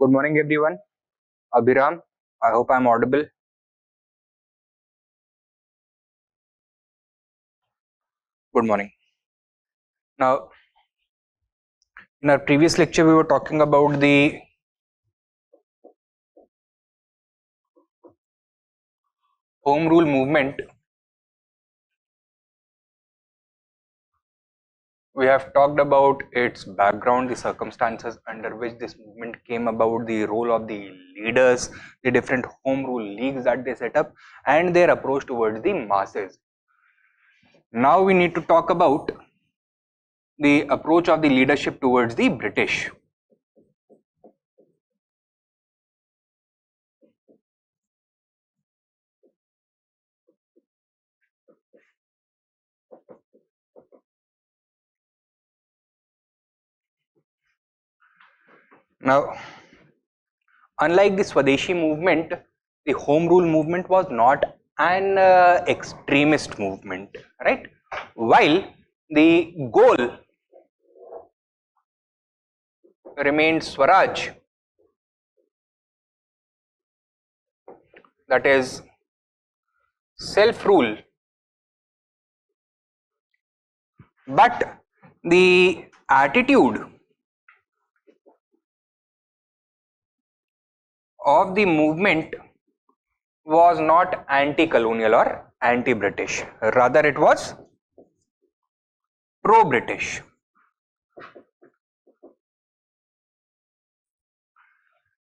Good morning, everyone. Abhiram, I hope I'm audible. Good morning. Now, in our previous lecture, we were talking about the Home Rule movement. We have talked about its background, the circumstances under which this movement came about, the role of the leaders, the different Home Rule leagues that they set up, and their approach towards the masses. Now we need to talk about the approach of the leadership towards the British. Now, unlike the Swadeshi movement, the Home Rule movement was not an extremist movement, right? While the goal remained Swaraj, that is self-rule, but the attitude of the movement was not anti-colonial or anti-British, rather it was pro-British.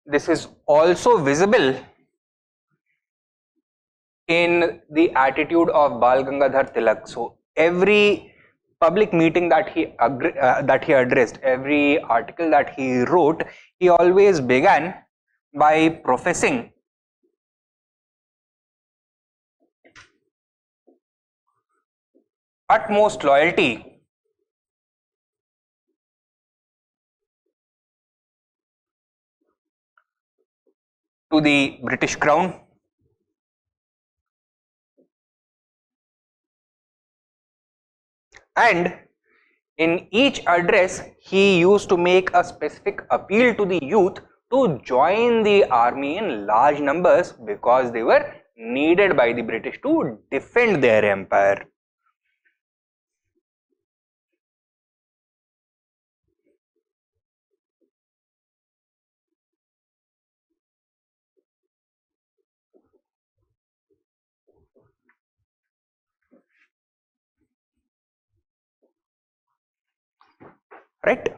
This is also visible in the attitude of Bal Gangadhar Tilak. So every public meeting that he addressed, every article that he wrote, he always began by professing utmost loyalty to the British Crown, and in each address he used to make a specific appeal to the youth to join the army in large numbers because they were needed by the British to defend their empire. Right?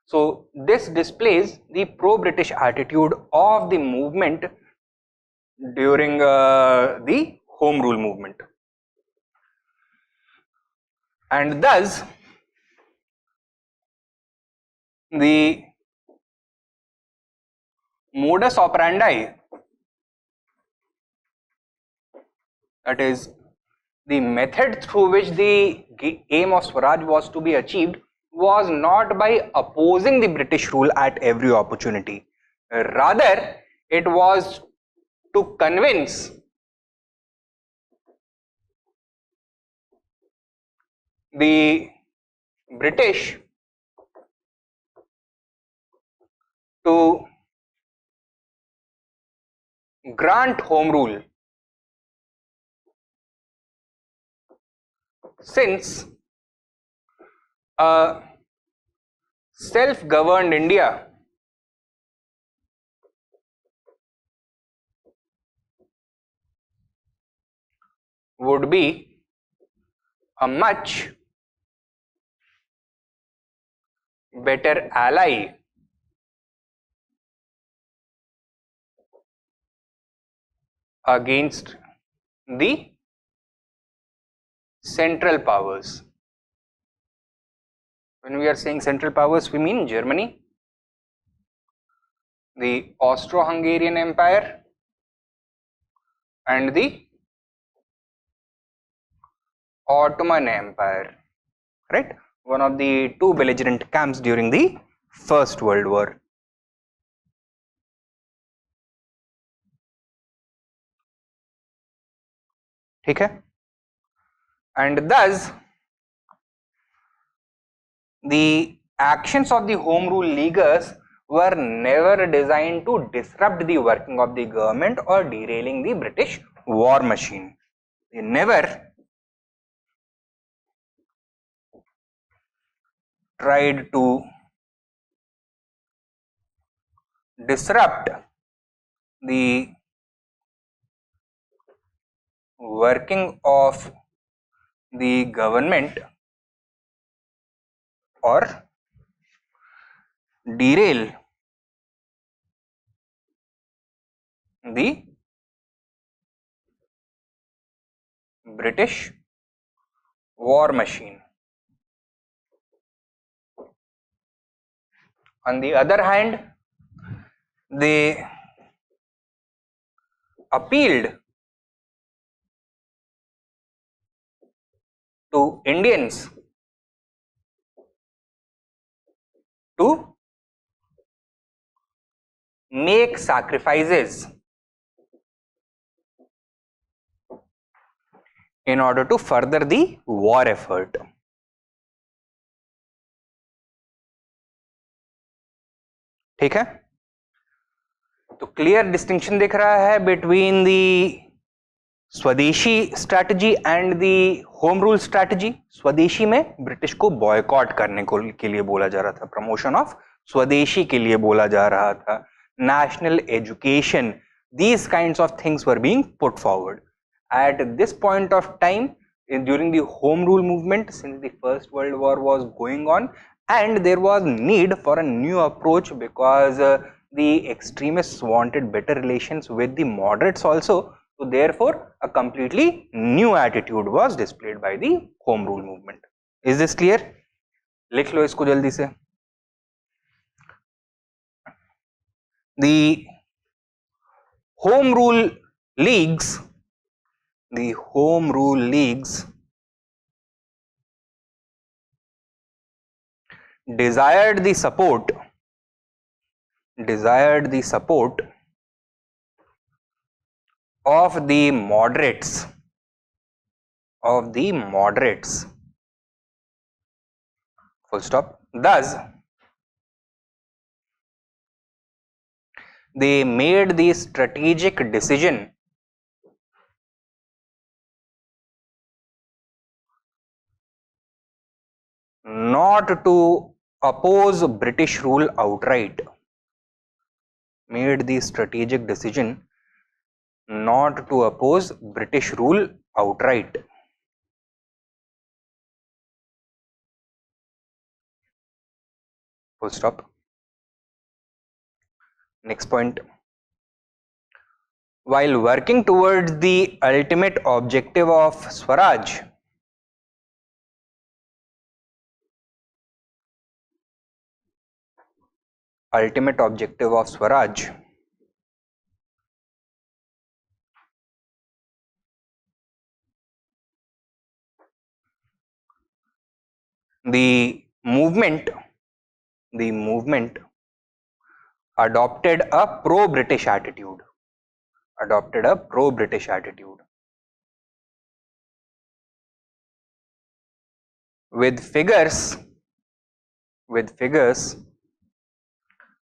So this displays the pro-British attitude of the movement during the Home Rule movement, and thus the modus operandi, that is the method through which the aim of Swaraj was to be achieved, was not by opposing the British rule at every opportunity. Rather, it was to convince the British to grant Home Rule, since a self-governed India would be a much better ally against the central powers. When we are saying central powers, we mean Germany, the Austro-Hungarian Empire, and the Ottoman Empire, right? One of the two belligerent camps during the First World War. Okay? And thus the actions of the Home Rule leaguers were never designed to disrupt the working of the government or derailing the British war machine. They never tried to disrupt the working of the government or derail the British war machine. On the other hand, they appealed to Indians to make sacrifices in order to further the war effort. ठीक है, तो clear distinction दिख रहा है between the स्वदेशी strategy and the home rule strategy. स्वदेशी में British को बॉयकॉट करने को के लिए बोला जा रहा था, प्रमोशन ऑफ स्वदेशी के लिए बोला जा रहा था, national education, these kinds of things were being put forward. At this point of time, during the home rule movement, since the First World War was going on and there was need for a new approach because the extremists wanted better relations with the moderates also, so therefore a completely new attitude was displayed by the home rule movement. Is this clear? लिख लो इसको जल्दी से. The home rule leagues desired the support of the moderates full stop. Thus they made the strategic decision not to oppose British rule outright. Made the strategic decision not to oppose British rule outright. Full stop. Next point. While working towards the ultimate objective of Swaraj, the movement adopted a pro-British attitude. With figures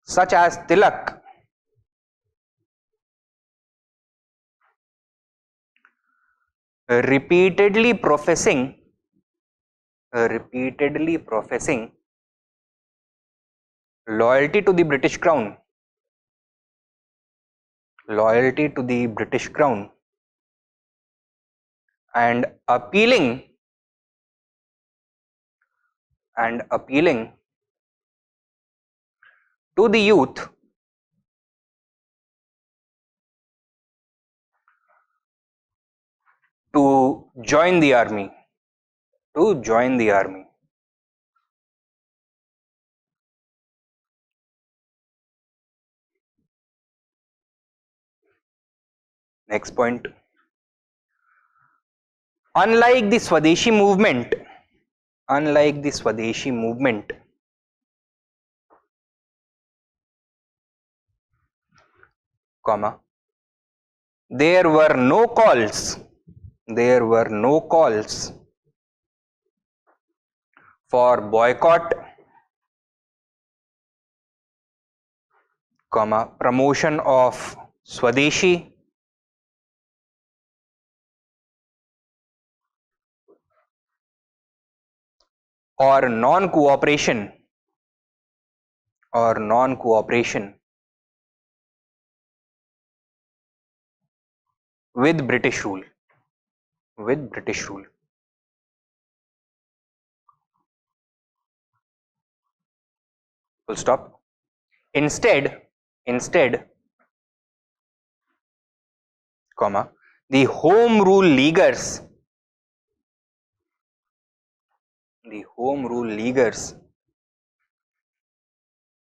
such as Tilak repeatedly professing loyalty to the British Crown, and appealing to the youth to join the army. Next point. Unlike the Swadeshi movement, there were no calls for boycott comma, promotion of Swadeshi, or non-cooperation with British rule. Full stop. Instead, comma, the Home Rule Leaguers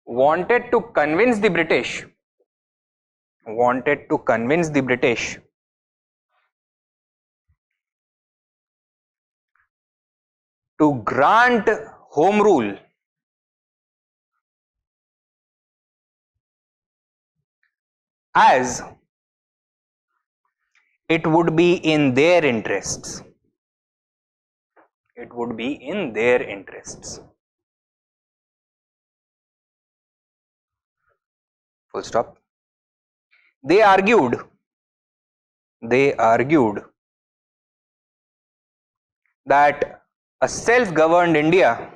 wanted to convince the British to grant home rule as it would be in their interests. Full stop. They argued that a self-governed India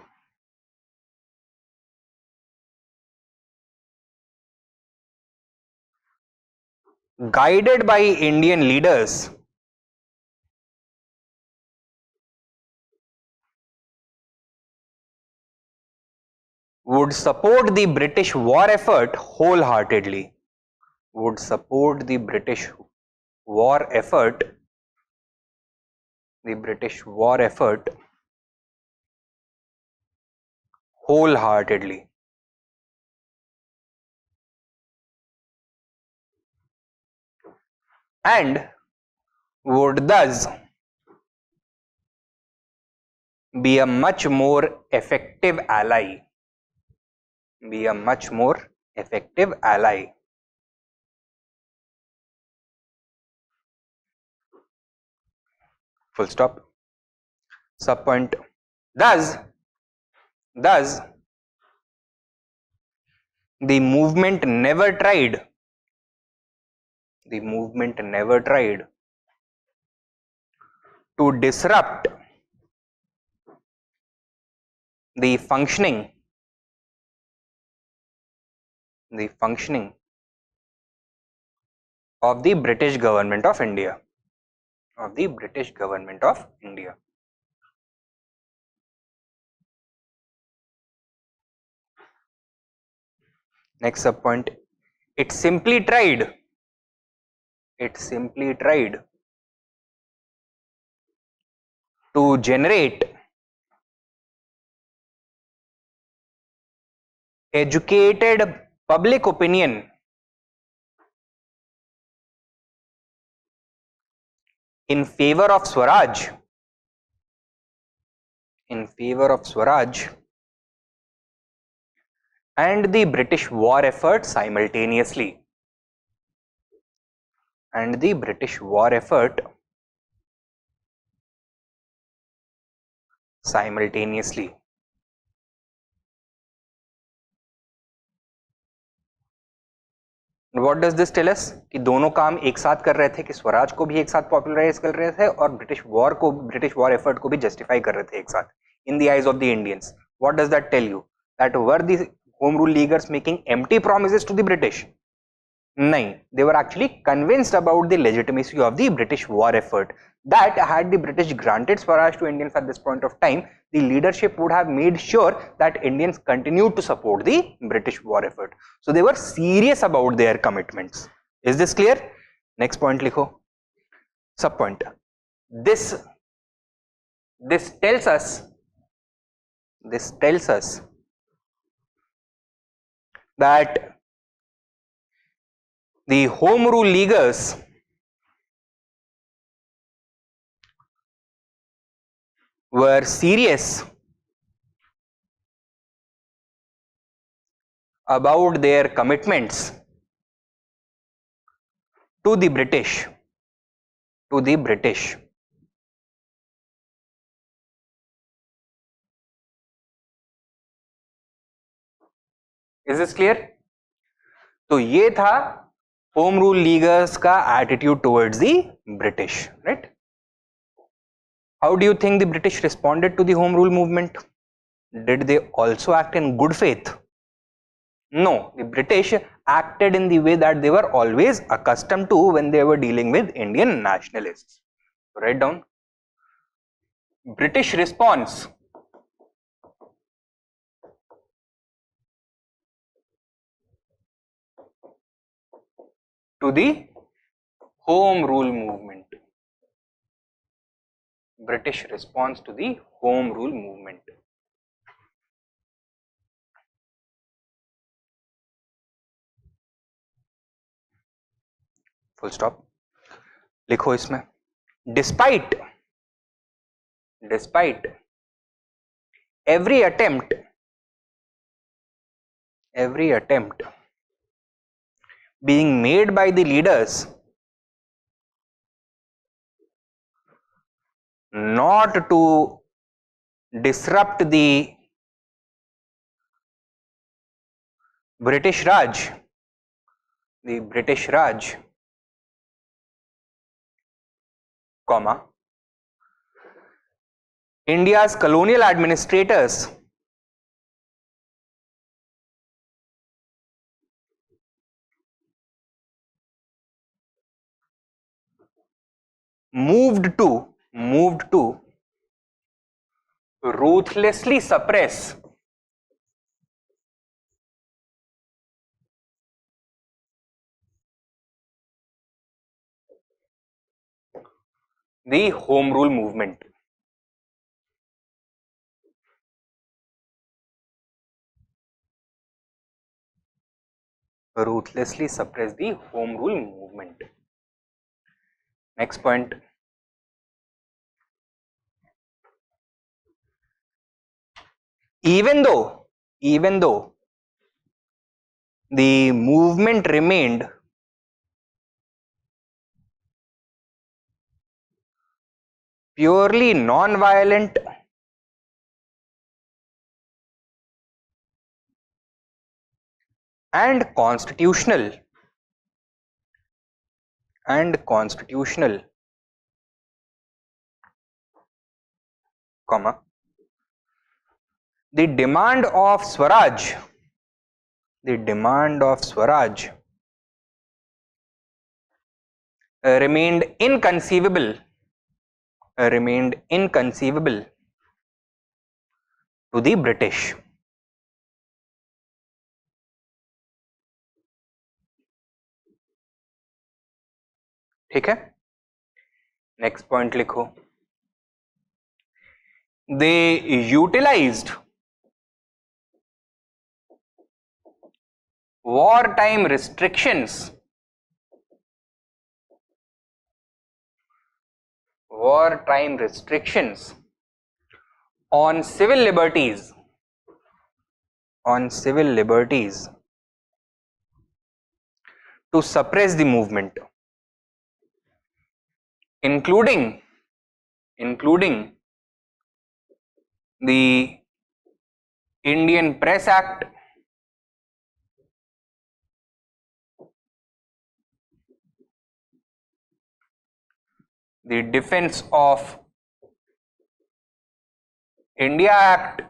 guided by Indian leaders would support the British war effort wholeheartedly. Wholeheartedly. And would thus be a much more effective ally. Full stop. Sub point. Thus, the movement never tried to disrupt the functioning of the British government of India. Next sub point. It simply tried to generate educated public opinion in favor of Swaraj and the British war effort simultaneously. What does this tell us? कि दोनों काम एक साथ कर रहे थे, कि स्वराज को भी एक साथ पॉपुलराइज कर रहे थे और ब्रिटिश वॉर एफर्ट को भी जस्टिफाई कर रहे थे एक साथ in the eyes of the Indians. What does that tell you? That were the home rule leaguers making empty promises to the British? No, they were actually convinced about the legitimacy of the British war effort. That had the British granted Swaraj to Indians at this point of time, the leadership would have made sure that Indians continued to support the British war effort. So they were serious about their commitments. Is this clear? Next point likho. Sub point. This tells us that the home rule leaguers were serious about their commitments to the British. Is this clear? तो ये था home rule leaguers का attitude towards the British, right? How do you think the British responded to the home rule movement? Did they also act in good faith? No, the British acted in the way that they were always accustomed to when they were dealing with Indian nationalists. Write down. British response to the Home Rule movement. British response to the Home Rule movement. Full stop. लिखो इसमें. Despite every attempt being made by the leaders not to disrupt the British Raj, comma, India's colonial administrators moved to ruthlessly suppress the Home Rule movement. Ruthlessly suppress the Home Rule movement. Next point. Even though the movement remained purely non-violent and constitutional, comma, the demand of Swaraj remained inconceivable to the British. ठीक है? Next point लिखो. They utilized wartime restrictions on civil liberties to suppress the movement, including the Indian Press Act, the Defense of India Act,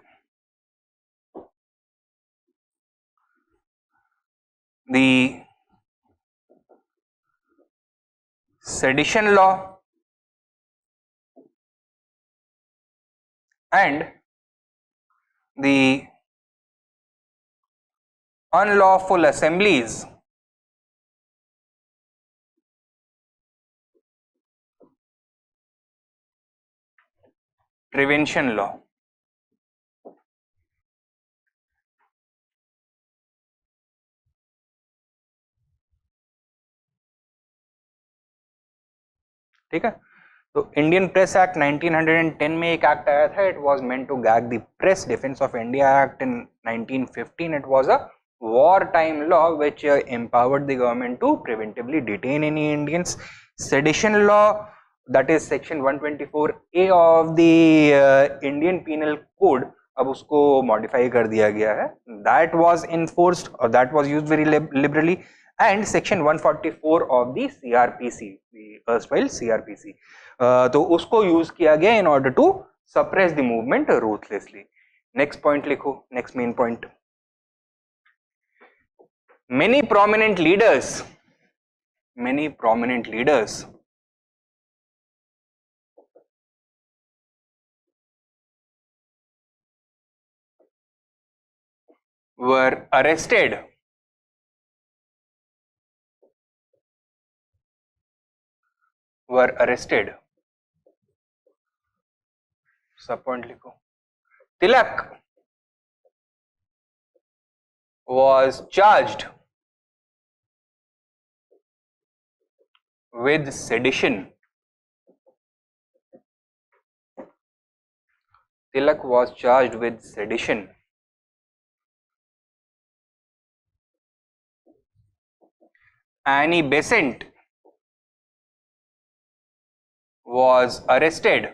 the Sedition Law, and the Unlawful Assemblies Prevention Law. ठीक है? तो Indian press act 1910 में एक act आया था. It was meant to gag the press. Defence of India act in 1915, it was a wartime law which empowered the government to preventively detain any Indians. Sedition law, that is section 124A of the Indian Penal Code, अब उसको modify कर दिया गया है. That was enforced और that was used very liberally. And section 144 of the CrPC, the erstwhile CrPC, तो उसको use किया गया in order to suppress the movement ruthlessly. Next point लिखो, next main point. Many prominent leaders were arrested सब point लिखो. Tilak was charged with sedition. Tilak was charged with sedition. Annie Besant was arrested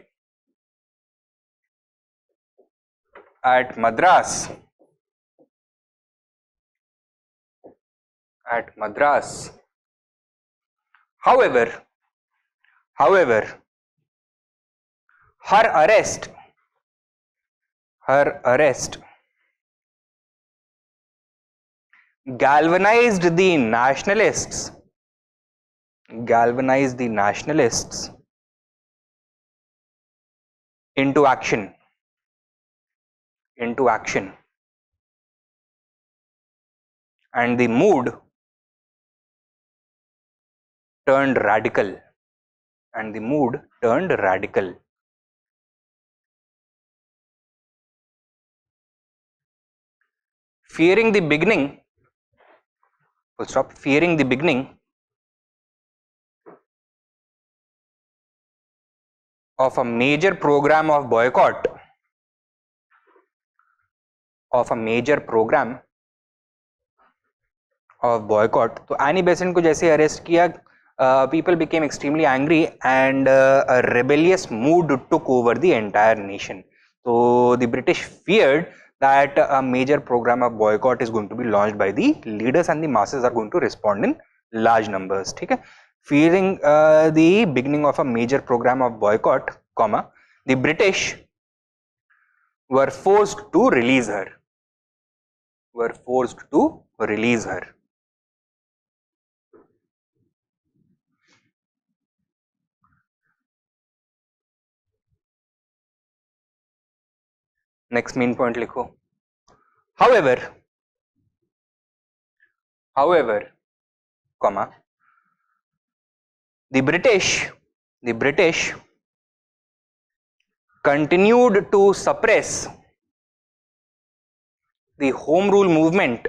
at Madras. However, her arrest galvanized the nationalists into action, and the mood turned radical. Fearing the beginning of a major program of boycott, तो Annie Besant को जैसे arrest किया, people became extremely angry and a rebellious mood took over the entire nation. So the British feared that a major program of boycott is going to be launched by the leaders and the masses are going to respond in large numbers. ठीक है. Fearing the beginning of a major program of boycott, the British were forced to release her. Next main point लिखो. However, the British continued to suppress the Home Rule movement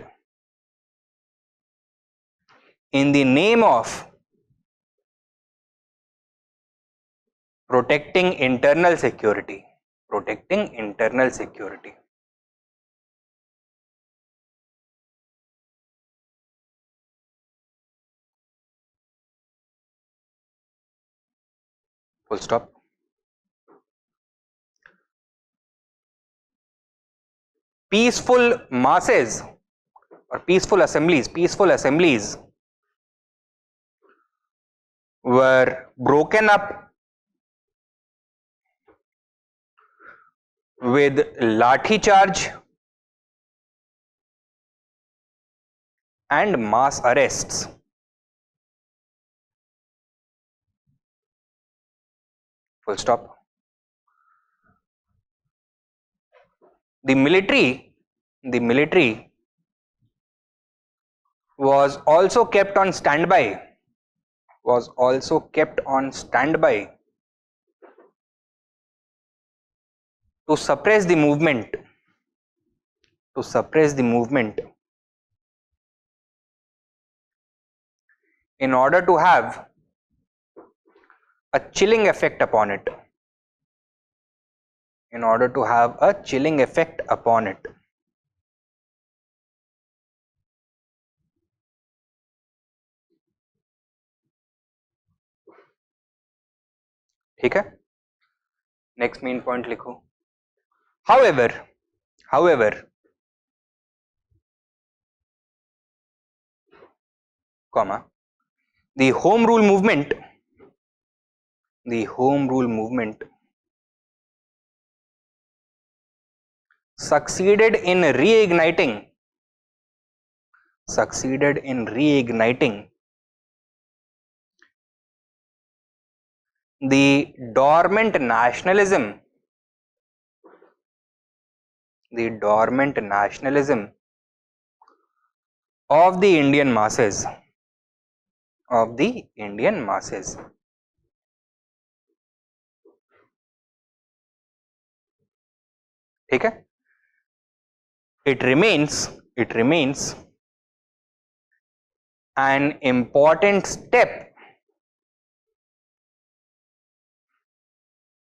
in the name of protecting internal security. Full stop. Peaceful masses or peaceful assemblies were broken up with lathi charge and mass arrests. Full stop. The military was also kept on standby to suppress the movement in order to have a chilling effect upon it. ठीक है. Next main point लिखो. However, However, comma, the Home Rule movement succeeded in reigniting the dormant nationalism of the Indian masses. ठीक है? It remains an important step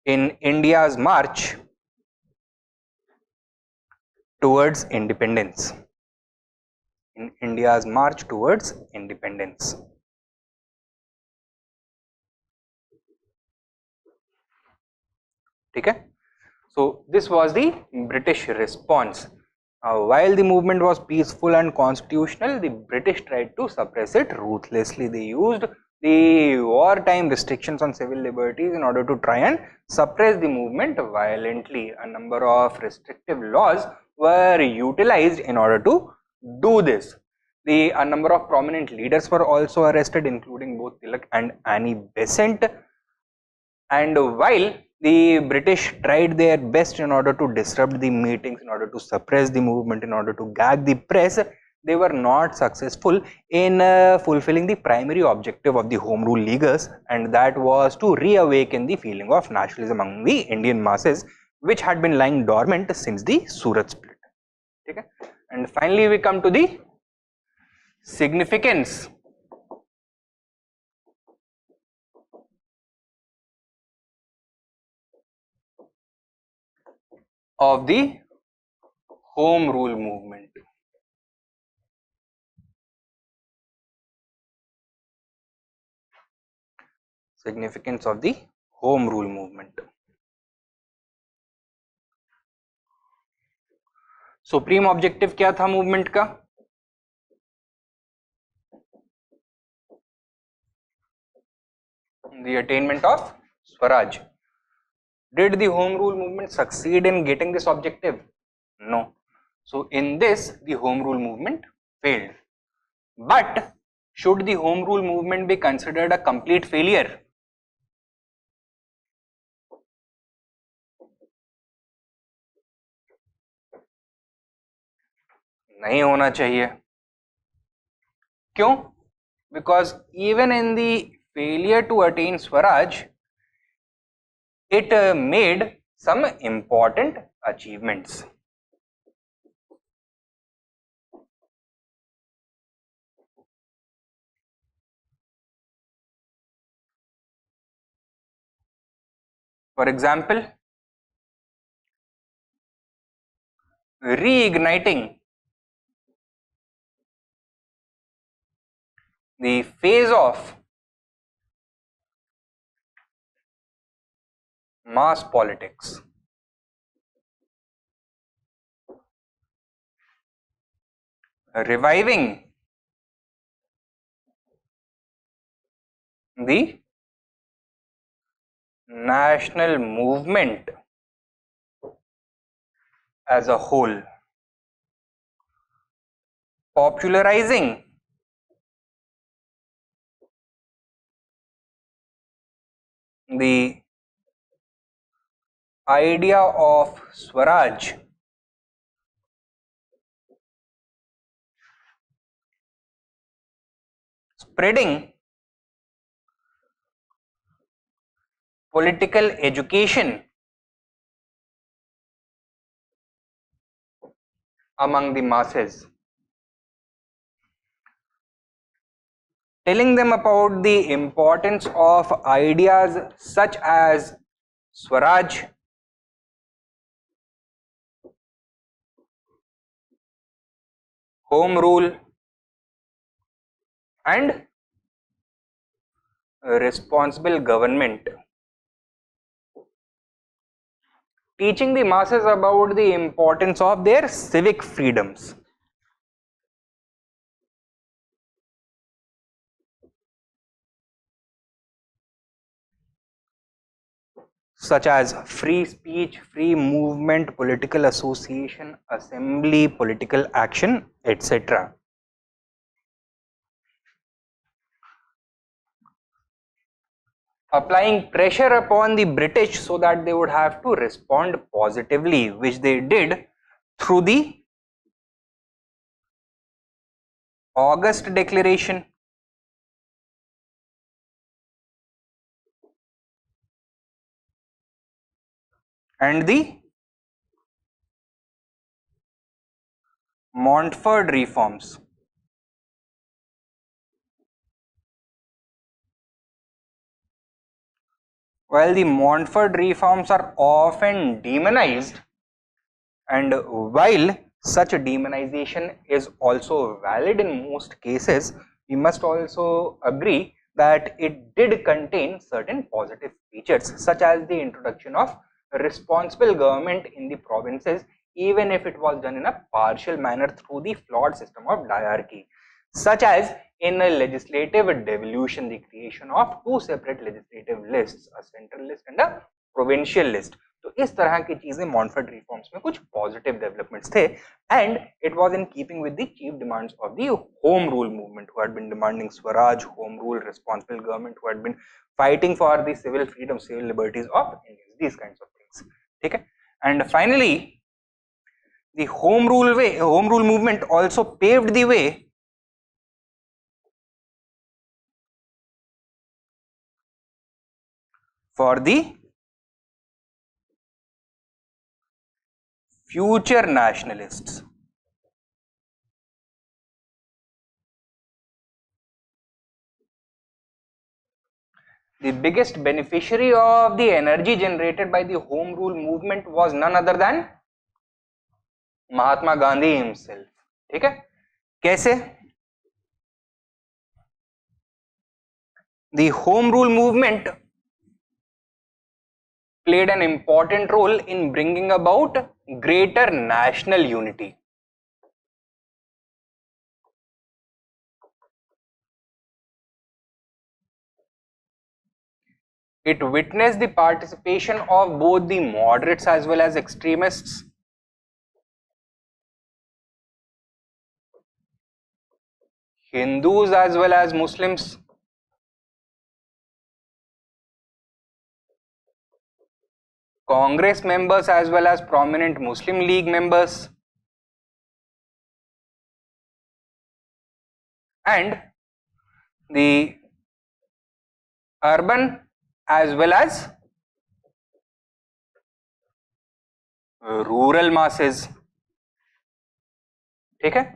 in India's march towards independence. ठीक है? So this was the British response. While the movement was peaceful and constitutional, the British tried to suppress it ruthlessly. They used the wartime restrictions on civil liberties in order to try and suppress the movement violently. A number of restrictive laws were utilized in order to do this. A number of prominent leaders were also arrested, including both Tilak and Annie Besant. And while the British tried their best in order to disrupt the meetings, in order to suppress the movement, in order to gag the press, they were not successful in fulfilling the primary objective of the Home Rule Leaguers, and that was to reawaken the feeling of nationalism among the Indian masses, which had been lying dormant since the Surat split. Okay? And finally, we come to the significance of the Home Rule movement. Significance of the Home Rule movement. Supreme objective क्या था movement का? The attainment of Swaraj. Did the Home Rule movement succeed in getting this objective? No. So in this, the Home Rule movement failed. But should the Home Rule movement be considered a complete failure? नहीं होना चाहिए. क्यों? Because even in the failure to attain Swaraj, it made some important achievements. For example, reigniting the phase of mass politics. Reviving the national movement as a whole. Popularizing the idea of Swaraj spreading political education among the masses, telling them about the importance of ideas such as Swaraj, Home Rule, and responsible government, teaching the masses about the importance of their civic freedoms, such as free speech, free movement, political association, assembly, political action, etc. Applying pressure upon the British so that they would have to respond positively, which they did through the August Declaration and the Montfort reforms. While the Montfort reforms are often demonized, and while such a demonization is also valid in most cases, we must also agree that it did contain certain positive features, such as the introduction of responsible government in the provinces, even if it was done in a partial manner through the flawed system of diarchy, such as in a legislative devolution, the creation of two separate legislative lists, a central list and a provincial list. तो इस तरह की चीजें मॉन्फर्ट reforms में कुछ positive developments थे, and it was in keeping with the chief demands of the home rule movement, who had been demanding swaraj, home rule, responsible government, who had been fighting for the civil freedom, civil liberties of Indians, these kinds of things. ठीक है. And finally the home rule movement also paved the way for the future nationalists. The biggest beneficiary of the energy generated by the home rule movement was none other than Mahatma Gandhi himself. ठीक है. कैसे? The home rule movement played an important role in bringing about greater national unity. It witnessed the participation of both the moderates as well as extremists, Hindus as well as Muslims, Congress members as well as prominent Muslim League members, and the urban as well as rural masses. ठीक है.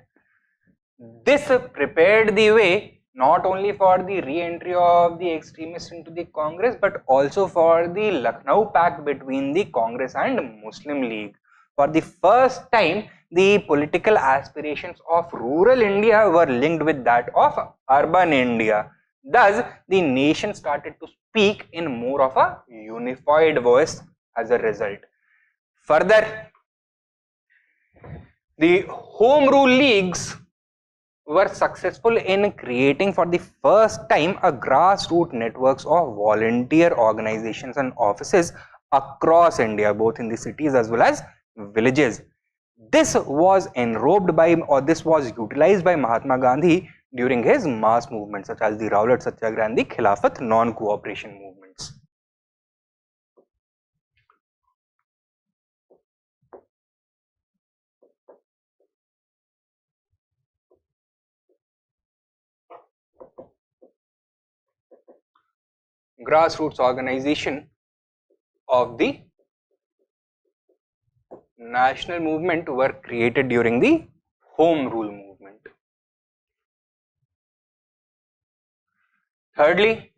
This prepared the way not only for the re-entry of the extremists into the Congress, but also for the Lucknow Pact between the Congress and Muslim League. For the first time, the political aspirations of rural India were linked with that of urban India. Thus, the nation started to speak in more of a unified voice as a result. Further, the home rule leagues were successful in creating for the first time a grassroots networks of volunteer organizations and offices across India, both in the cities as well as villages. This was enrobed by, or this was utilized by Mahatma Gandhi during his mass movements such as the Rowlatt Satyagraha and the Khilafat non-cooperation movements. Grassroots organization of the national movement were created during the home rule movement. Thirdly,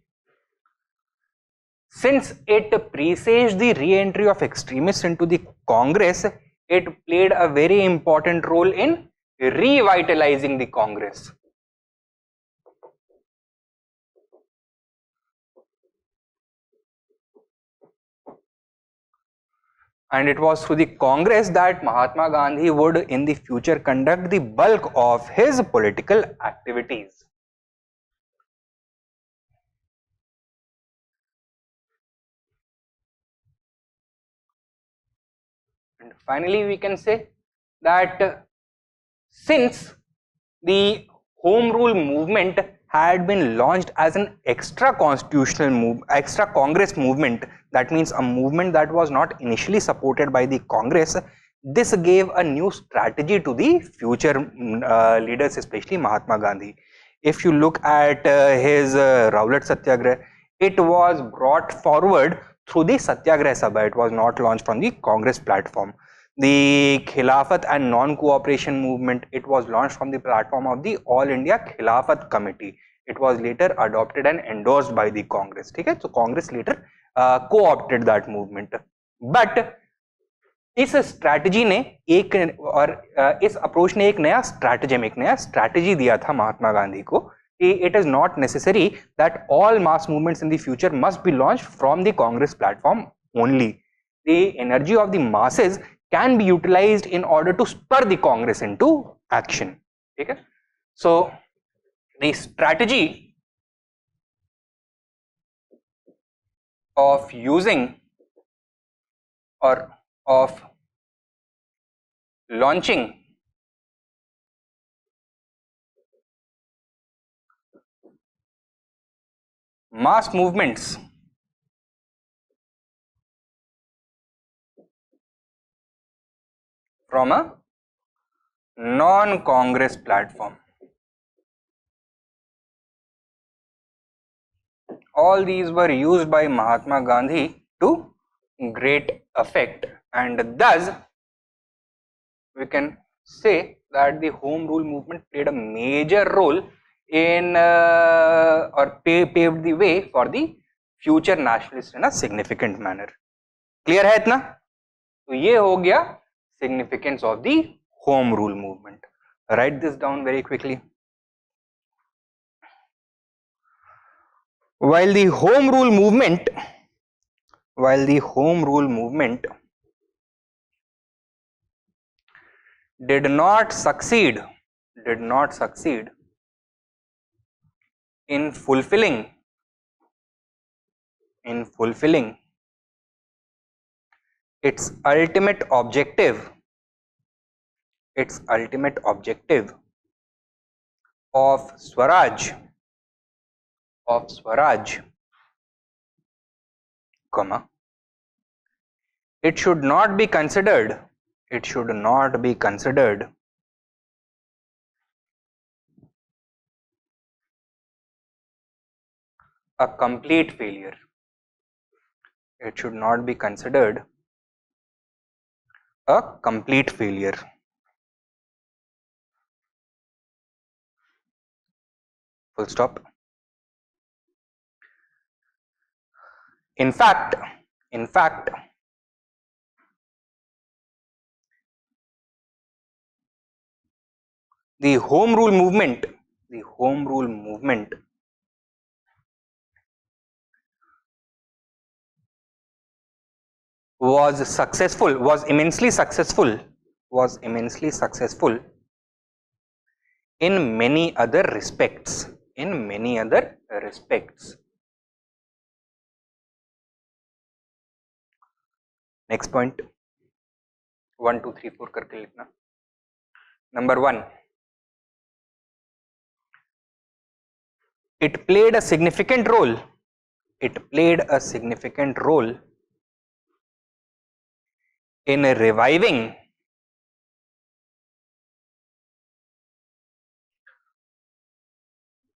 since it presaged the re-entry of extremists into the Congress, it played a very important role in revitalizing the Congress. And it was through the Congress that Mahatma Gandhi would in the future conduct the bulk of his political activities. And finally, we can say that since the Home Rule movement had been launched as an extra Congress movement, that means a movement that was not initially supported by the Congress, this gave a new strategy to the future leaders, especially Mahatma Gandhi. If you look at his Rowlatt Satyagraha, it was brought forward through the Satyagraha Sabha. It was not launched from the Congress platform. The Khilafat and non-cooperation movement, it was launched from the platform of the All India Khilafat Committee. It was later adopted and endorsed by the Congress. Okay? So Congress later co-opted that movement. But इस strategy ने एक और इस approach ने एक नया strategy दिया था महात्मा गांधी को कि it is not necessary that all mass movements in the future must be launch from the Congress platform only. The energy of the masses can be utilised in order to spur the Congress into action. ठीक है. So the strategy of using or of launching mass movements from a non-Congress platform. All these were used by Mahatma Gandhi to great effect, and thus we can say that the Home Rule movement played a major role in or paved the way for the future nationalists in a significant manner. Clear है इतना? तो ये हो गया significance of the Home Rule movement. Write this down very quickly. While the Home Rule movement did not succeed in fulfilling its ultimate objective of Swaraj, comma, it should not be considered a complete failure. It should not be considered a complete failure. Full stop. In fact, the Home Rule movement was immensely successful in many other respects. Next point, 1 2 3 4 करके लिखना. Number 1, it played a significant role in reviving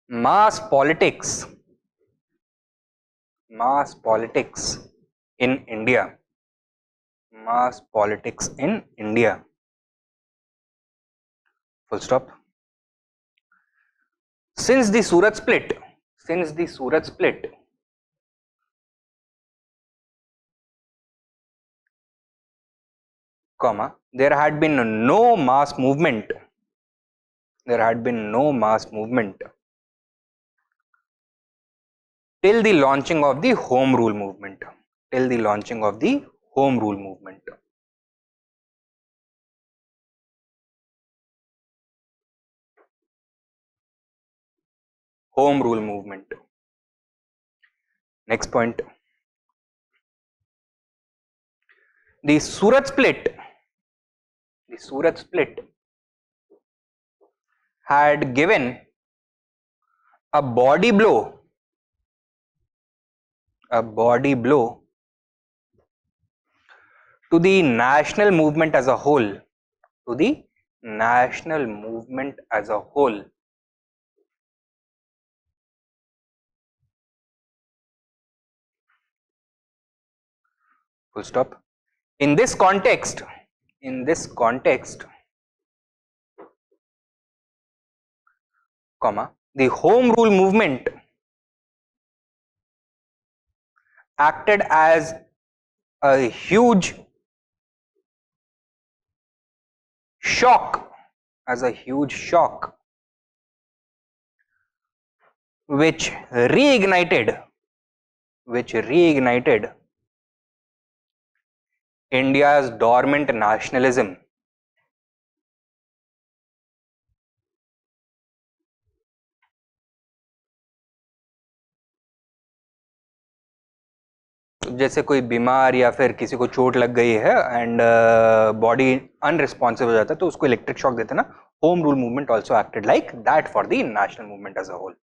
mass politics in India. Full stop. Since the Surat split, comma, there had been no mass movement till the launching of the Home Rule movement. home rule movement. Next point. The Surat split had given a body blow to the national movement as a whole. Full stop. In this context, the home rule movement acted as a huge shock, which reignited India's dormant nationalism. जैसे कोई बीमार या फिर किसी को चोट लग गई है एंड बॉडी अनरिस्पॉन्सिव हो जाता है तो उसको इलेक्ट्रिक शॉक देते हैं ना. Home rule movement also acted like that for the national movement as a whole.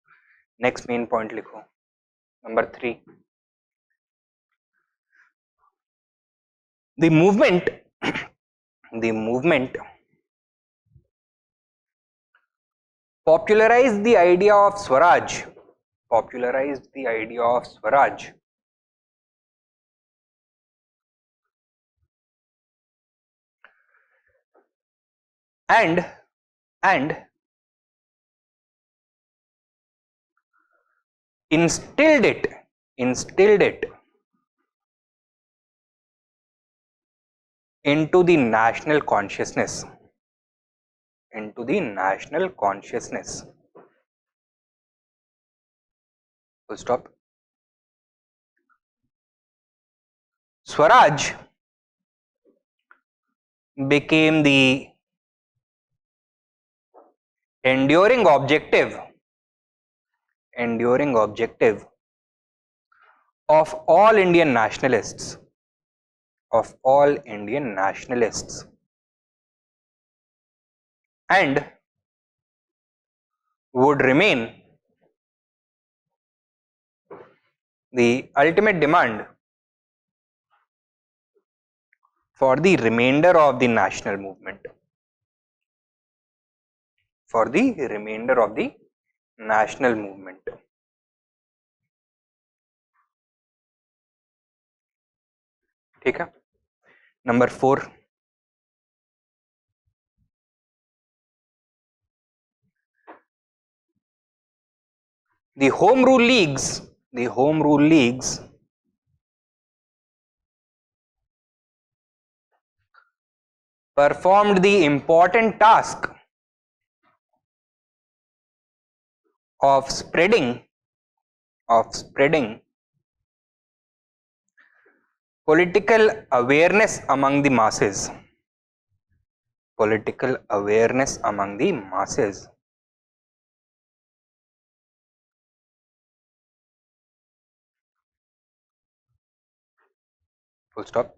Next main point लिखो, number 3. The movement popularized the idea of Swaraj. And instilled it into the national consciousness. Full stop. Swaraj became the enduring objective of all Indian nationalists, and would remain the ultimate demand for the remainder of the national movement. ठीक है. Number 4. The home rule leagues performed the important task of spreading political awareness among the masses. Full stop.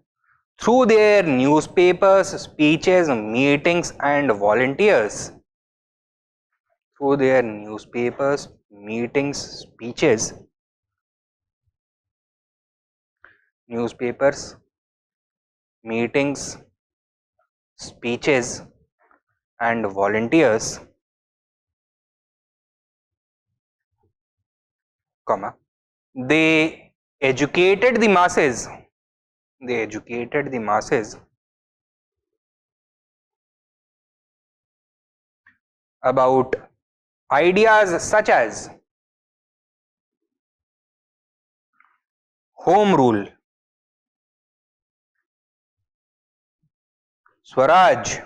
Through their newspapers, speeches, meetings and volunteers. And volunteers, they educated the masses about ideas such as home rule, Swaraj,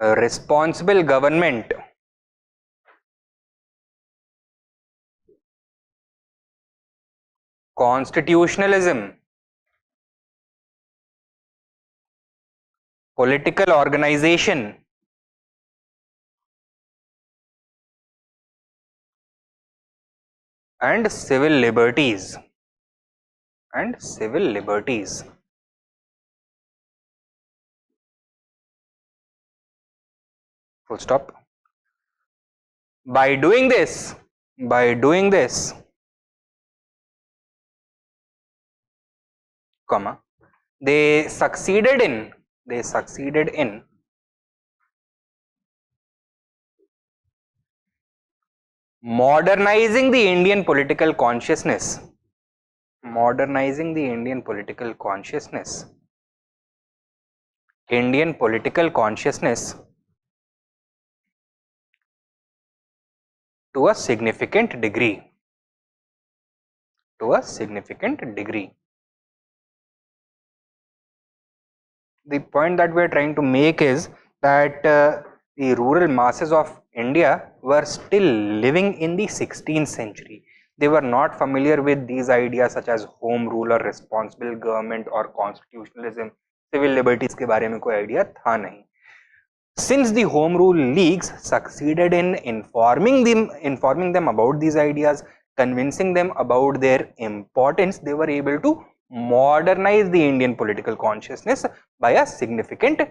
responsible government, constitutionalism, political organization, and civil liberties. And civil liberties. Full stop. By doing this, comma, they succeeded in modernizing the Indian political consciousness. Modernizing the Indian political consciousness. Indian political consciousness to a significant degree. To a significant degree. The point that we are trying to make is that the rural masses of India were still living in the 16th century. They were not familiar with these ideas such as home rule or responsible government or constitutionalism. Civil liberties के बारे में कोई idea था नहीं. Since the home rule leagues succeeded in informing them about these ideas, convincing them about their importance, they were able to modernize the Indian political consciousness by a significant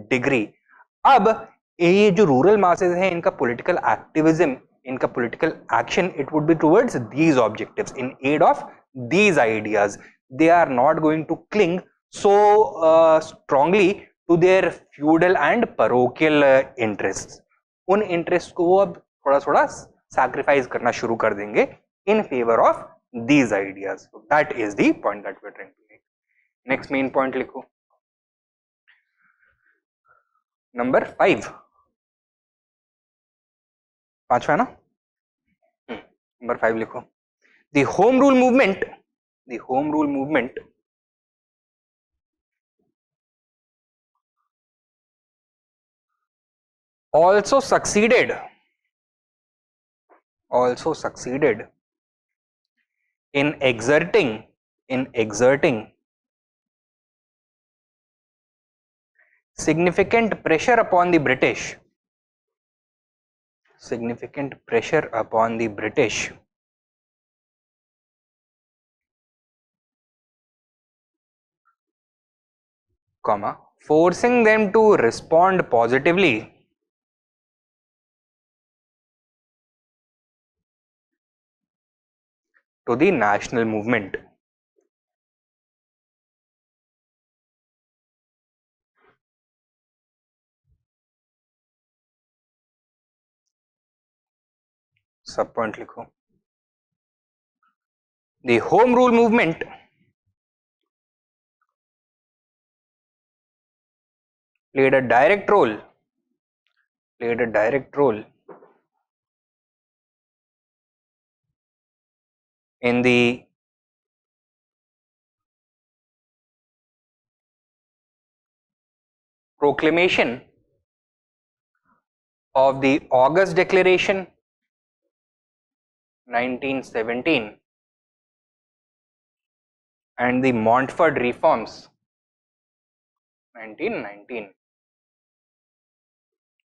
degree. अब ये जो rural masses हैं, इनका political activism, इनका political action, it would be towards these objectives, in aid of these ideas. They are not going to cling so strongly to their feudal and parochial interests. उन interests को वो अब थोड़ा थोड़ा sacrifice करना शुरू कर देंगे in favor of these ideas. So that is the point that we are trying to make. Next main point लिखो. Number 5. पांचवा है ना? Number 5 लिखो. The home rule movement also succeeded in exerting significant pressure upon the British, comma, forcing them to respond positively to the national movement. Sub point लिखो. The home rule movement played a direct role in the proclamation of the August Declaration 1917 and the Montfort Reforms 1919.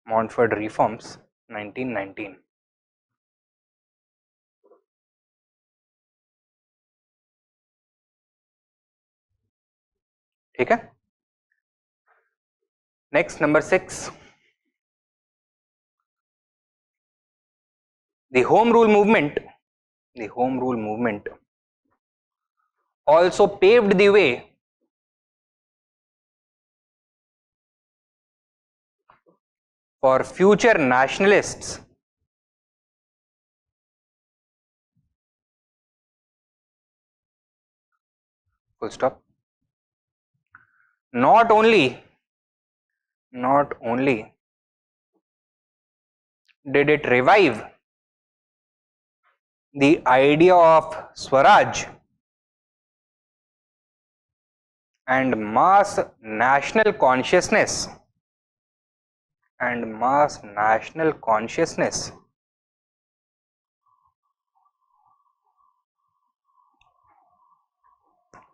Montfort Reforms 1919. ठीक है. Next, number 6. The home rule movement also paved the way for future nationalists full stop. Not only did it revive the idea of Swaraj and mass national consciousness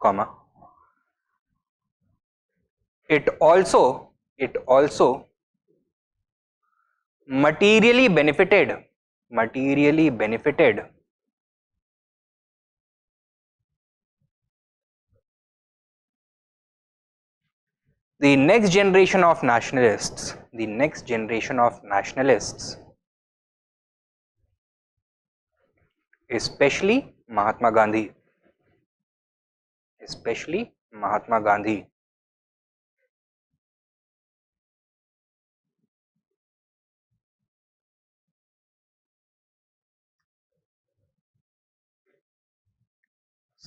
comma, it also materially benefited The next generation of nationalists, the next generation of nationalists, especially Mahatma Gandhi, especially Mahatma Gandhi,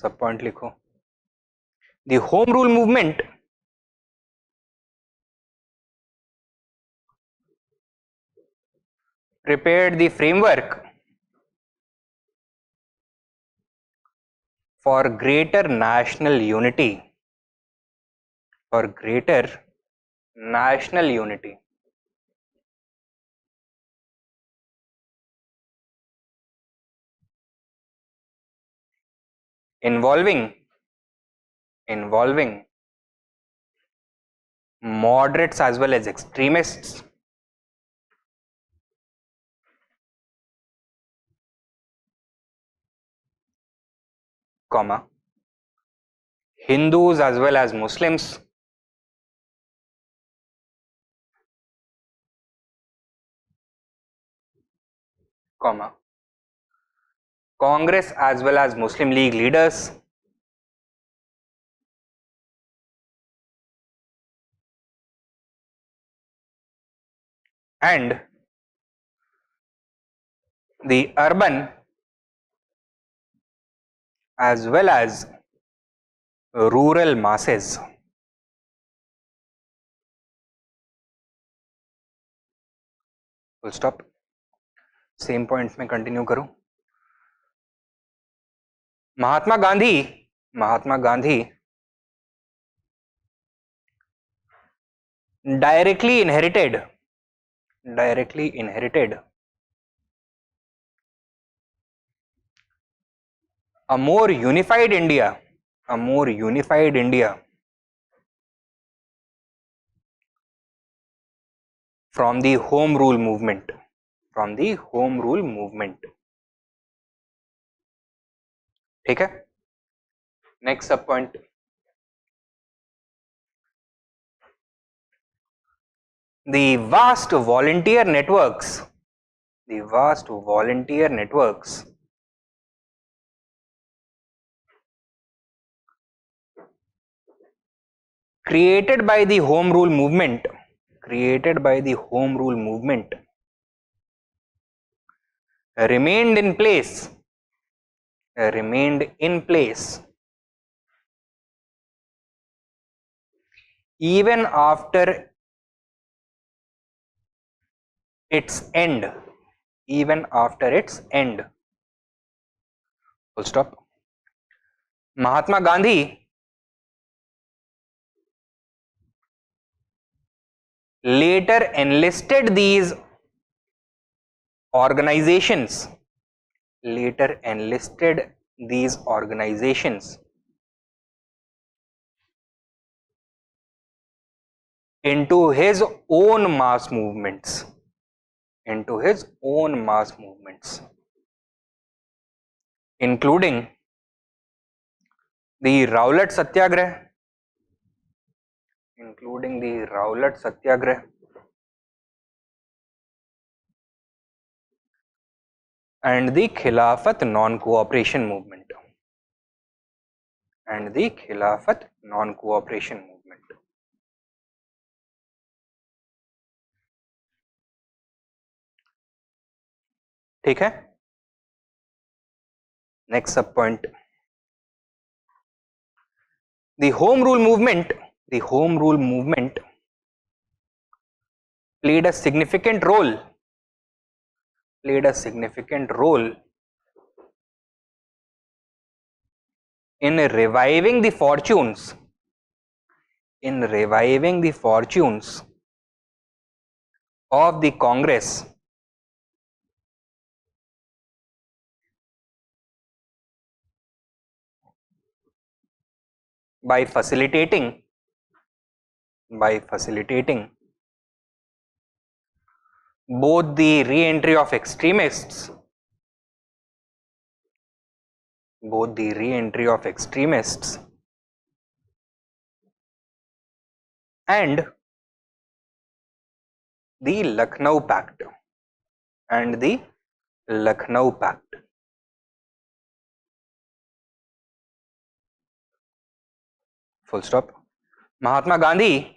सब point लिखो. The home rule movement prepared the framework for greater national unity, for greater national unity, involving moderates as well as extremists, comma, Hindus as well as Muslims, comma, Congress as well as Muslim League leaders, and the urban as well as rural masses. Full stop. Same points में continue करूं. Mahatma Gandhi directly inherited a more unified India from the home rule movement, ठीक है. Next सब point, the vast volunteer networks created by the home rule movement remained in place even after its end, full stop. Mahatma Gandhi later enlisted these organizations into his own mass movements, including the Rowlatt Satyagraha, and the Khilafat non-cooperation movement, ठीक है. Next सब point, the home rule movement played a significant role in reviving the fortunes of the Congress by facilitating both the re-entry of extremists and the Lucknow Pact. And the Lucknow Pact. Full stop. Mahatma Gandhi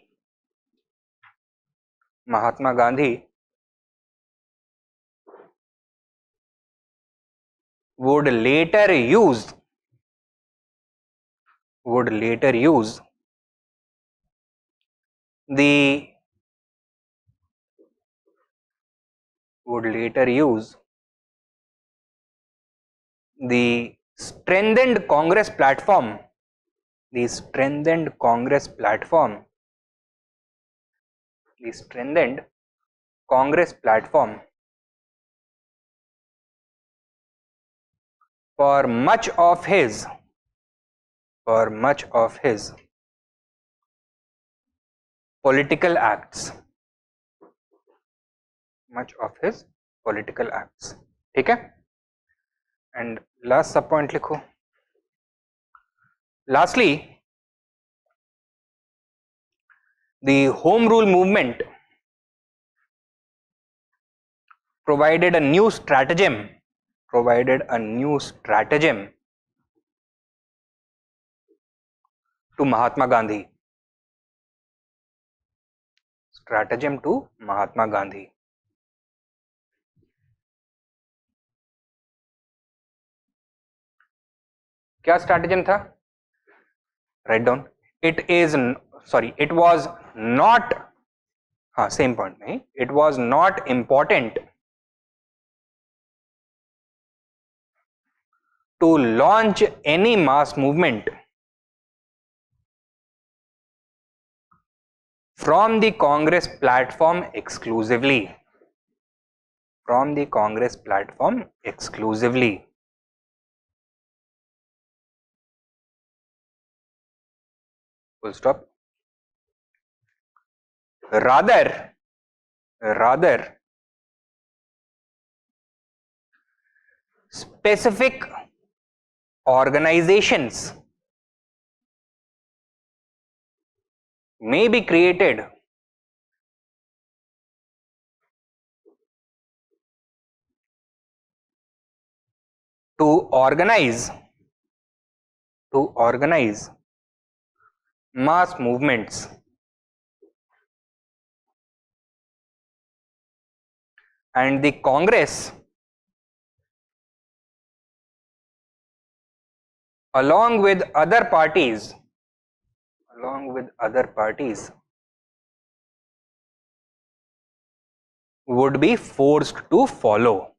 would later use the strengthened Congress platform, for much of his political acts. ठीक है. And last sub point लिखो. Lastly, the home rule movement provided a new stratagem to Mahatma Gandhi. क्या स्ट्रैटेजम था? Write down. It was not, same point में, it was not important to launch any mass movement from the Congress platform exclusively. Full stop. Rather, specific organizations may be created to organize mass movements and the Congress along with other parties would be forced to follow.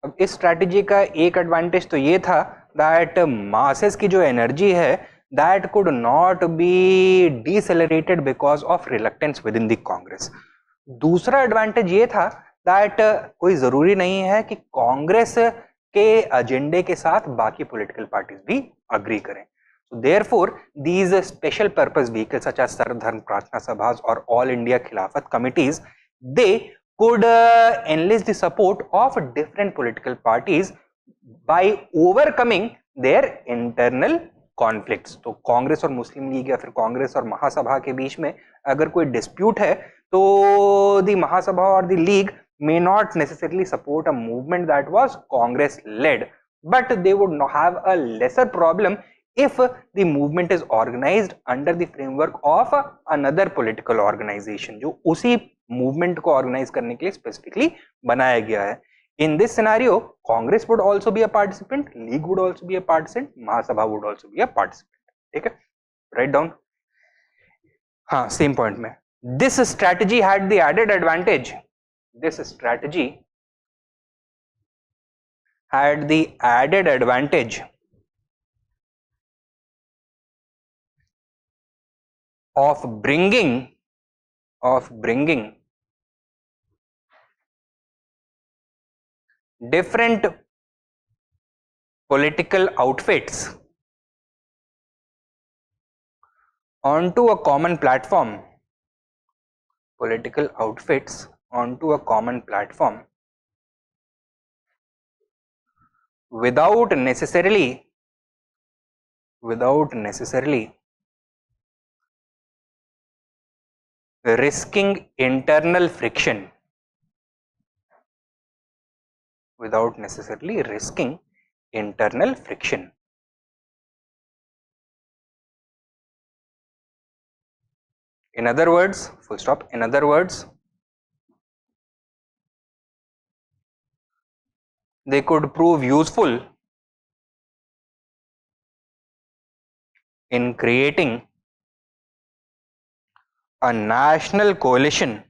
अब इस strategy का एक advantage तो ये था that masses की जो energy है that could not be decelerated because of reluctance within the Congress. दूसरा एडवांटेज ये था दैट कोई जरूरी नहीं है कि कांग्रेस के एजेंडे के साथ बाकी पॉलिटिकल पार्टीज भी अग्री करें. So therefore, these special purpose vehicles such as Sarv Dharm Pratna Sabhas or All India Khilafat committees, they could enlist the support of different political parties by overcoming their internal conflicts. तो कांग्रेस और मुस्लिम league या फिर कांग्रेस और महासभा के बीच में अगर कोई dispute है तो the महासभा और the league may not necessarily support a movement that was Congress led, but they would have a lesser problem if the movement is organized under the framework of another political organization जो उसी movement को organize करने के लिए specifically बनाया गया है. In this scenario, Congress would also be a participant, League would also be a participant, Mahasabha would also be a participant. ठीक है? Write down. हाँ, same point में. This strategy had the added advantage. Of bringing different political outfits onto a common platform. onto a common platform without necessarily risking internal friction, without necessarily risking internal friction. In other words, full stop. In other words, they could prove useful in creating a national coalition,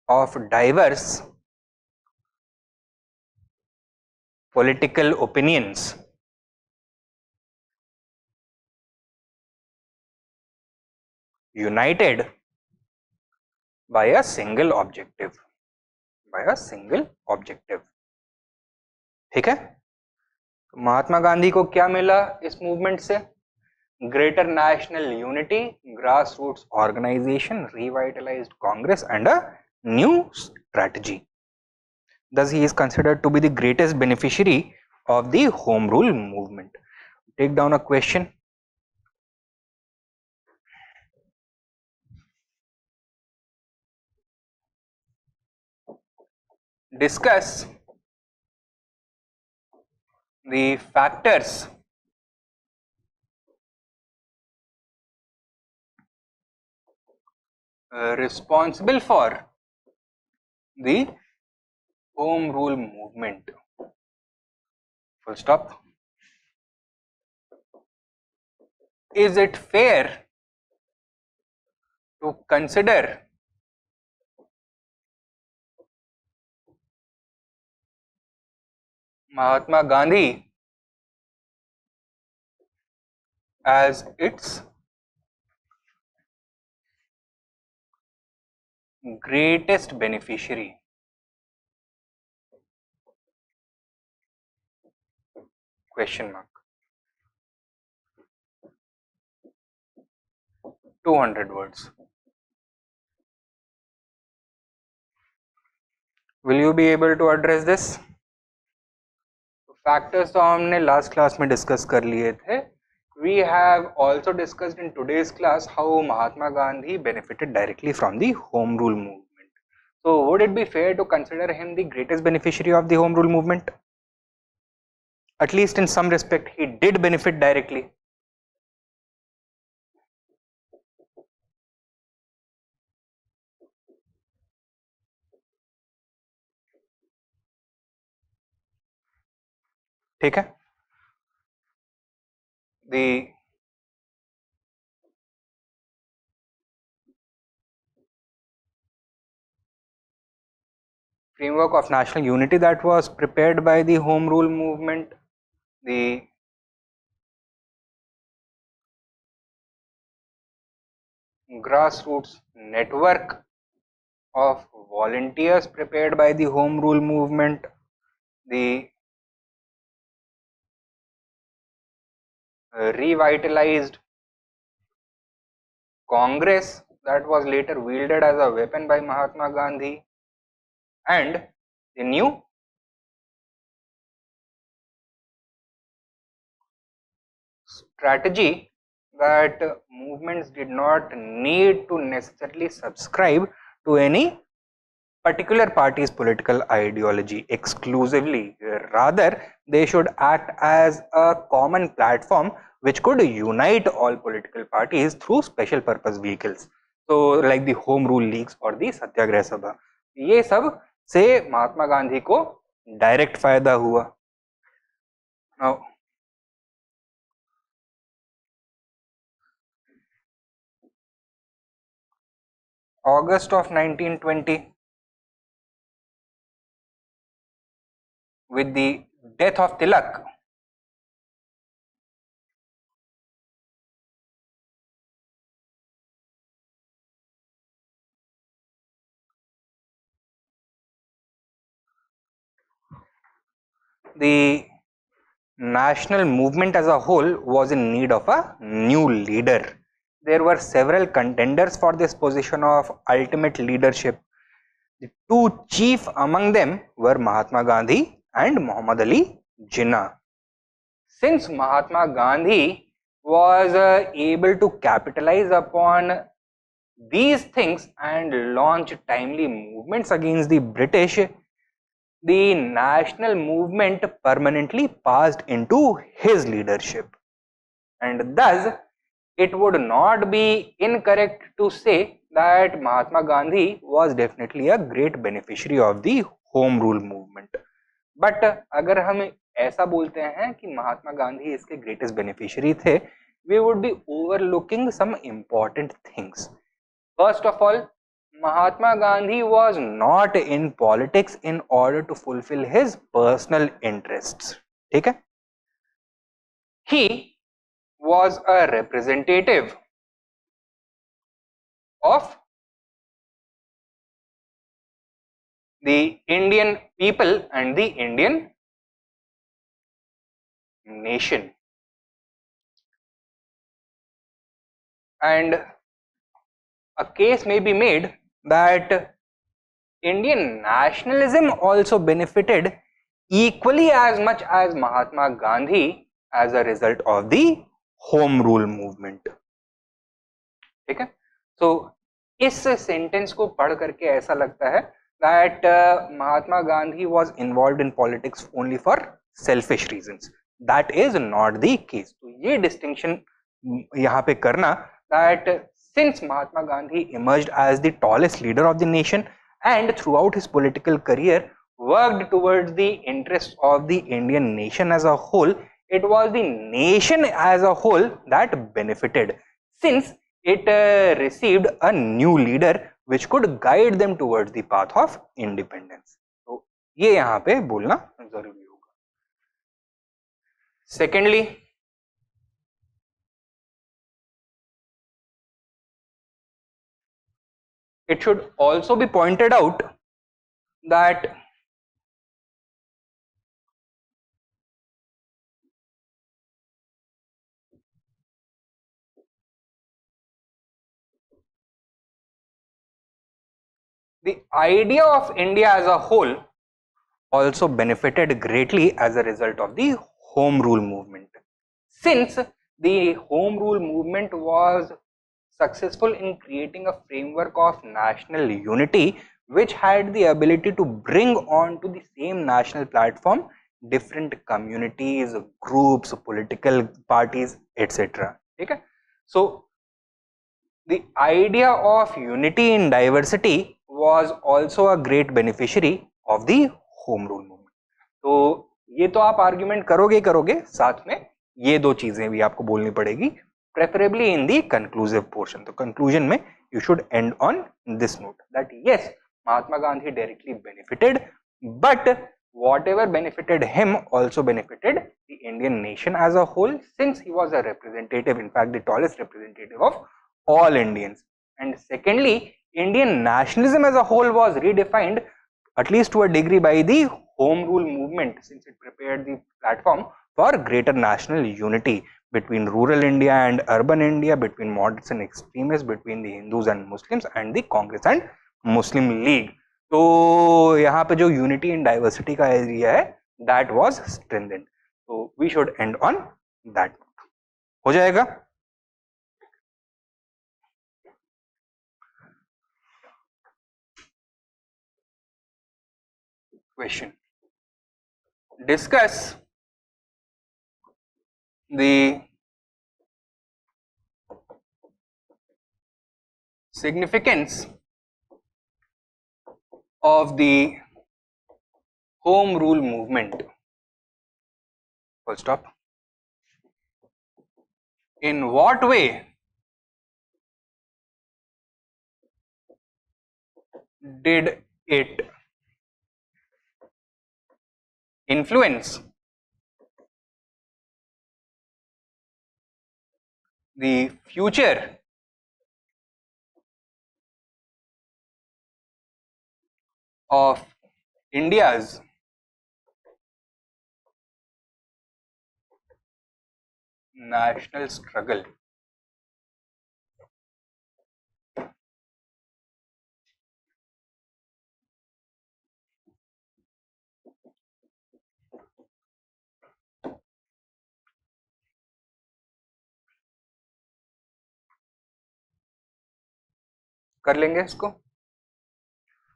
of diverse political opinions, united by a single objective, ठीक है। महात्मा गांधी को क्या मिला इस movement से? Greater national unity, grass roots organisation, revitalised Congress and a new strategy. Thus, he is considered to be the greatest beneficiary of the Home Rule movement. Take down a question. Discuss the factors responsible for the Home Rule movement. Full stop. Is it fair to consider Mahatma Gandhi as its greatest beneficiary? Question mark. 200 words. Will you be able to address this? Factors तो हमने last class में discuss कर लिए थे. We have also discussed in today's class how Mahatma Gandhi benefited directly from the Home Rule movement. So would it be fair to consider him the greatest beneficiary of the Home Rule movement? At least in some respect he did benefit directly. ठीक है. The framework of national unity that was prepared by the Home Rule movement, the grassroots network of volunteers prepared by the Home Rule movement, the revitalized Congress that was later wielded as a weapon by Mahatma Gandhi, and the new strategy that movements did not need to necessarily subscribe to any particular party's political ideology exclusively. Rather, they should act as a common platform which could unite all political parties through special purpose vehicles. So, like the Home Rule Leagues or the Satyagraha Sabha. ये सब से महात्मा गांधी को direct फायदा हुआ. Now, August of 1920, with the death of Tilak, the national movement as a whole was in need of a new leader. There were several contenders for this position of ultimate leadership. The two chief among them were Mahatma Gandhi and Muhammad Ali Jinnah. Since Mahatma Gandhi was able to capitalize upon these things and launch timely movements against the British, the national movement permanently passed into his leadership. And thus, it would not be incorrect to say that Mahatma Gandhi was definitely a great beneficiary of the home rule movement. But अगर हम ऐसा बोलते हैं कि महात्मा गांधी इसके greatest beneficiary थे, we would be overlooking some important things. First of all, Mahatma Gandhi was not in politics in order to fulfill his personal interests. ठीक है? He was a representative of the Indian people and the Indian nation. And a case may be made that Indian nationalism also benefited equally as much as Mahatma Gandhi as a result of the home rule movement. ठीक है? So इस sentence को पढ़ करके ऐसा लगता है that Mahatma Gandhi was involved in politics only for selfish reasons. That is not the case. तो ये distinction यहाँ पे करना that since Mahatma Gandhi emerged as the tallest leader of the nation and throughout his political career worked towards the interests of the Indian nation as a whole, it was the nation as a whole that benefited since it received a new leader which could guide them towards the path of independence. तो ये यहाँ पे बोलना जरूरी होगा. Secondly, it should also be pointed out that the idea of India as a whole also benefited greatly as a result of the home rule movement. Since the home rule movement was successful in creating a framework of national unity which had the ability to bring on to the same national platform different communities, groups, political parties, etc. Okay? So the idea of unity in diversity was also a great beneficiary of the home rule movement. तो ये तो आप argument करोगे साथ में ये दो चीजें भी आपको बोलनी पड़ेगी, preferably in the conclusive portion. तो conclusion में you should end on this note that yes, Mahatma Gandhi directly benefited, but whatever benefited him also benefited the Indian nation as a whole, since he was a representative, in fact the tallest representative of all Indians. And secondly, Indian nationalism as a whole was redefined at least to a degree by the home rule movement, since it prepared the platform for greater national unity between rural India and urban India, between moderates and extremists, between the Hindus and Muslims, and the Congress and Muslim League. तो यहाँ पे जो unity and diversity का area है that was strengthened. So we should end on that. हो जाएगा? Question. Discuss the significance of the home rule movement. Full stop. In what way did it influence the future of India's national struggle. कर लेंगे इसको.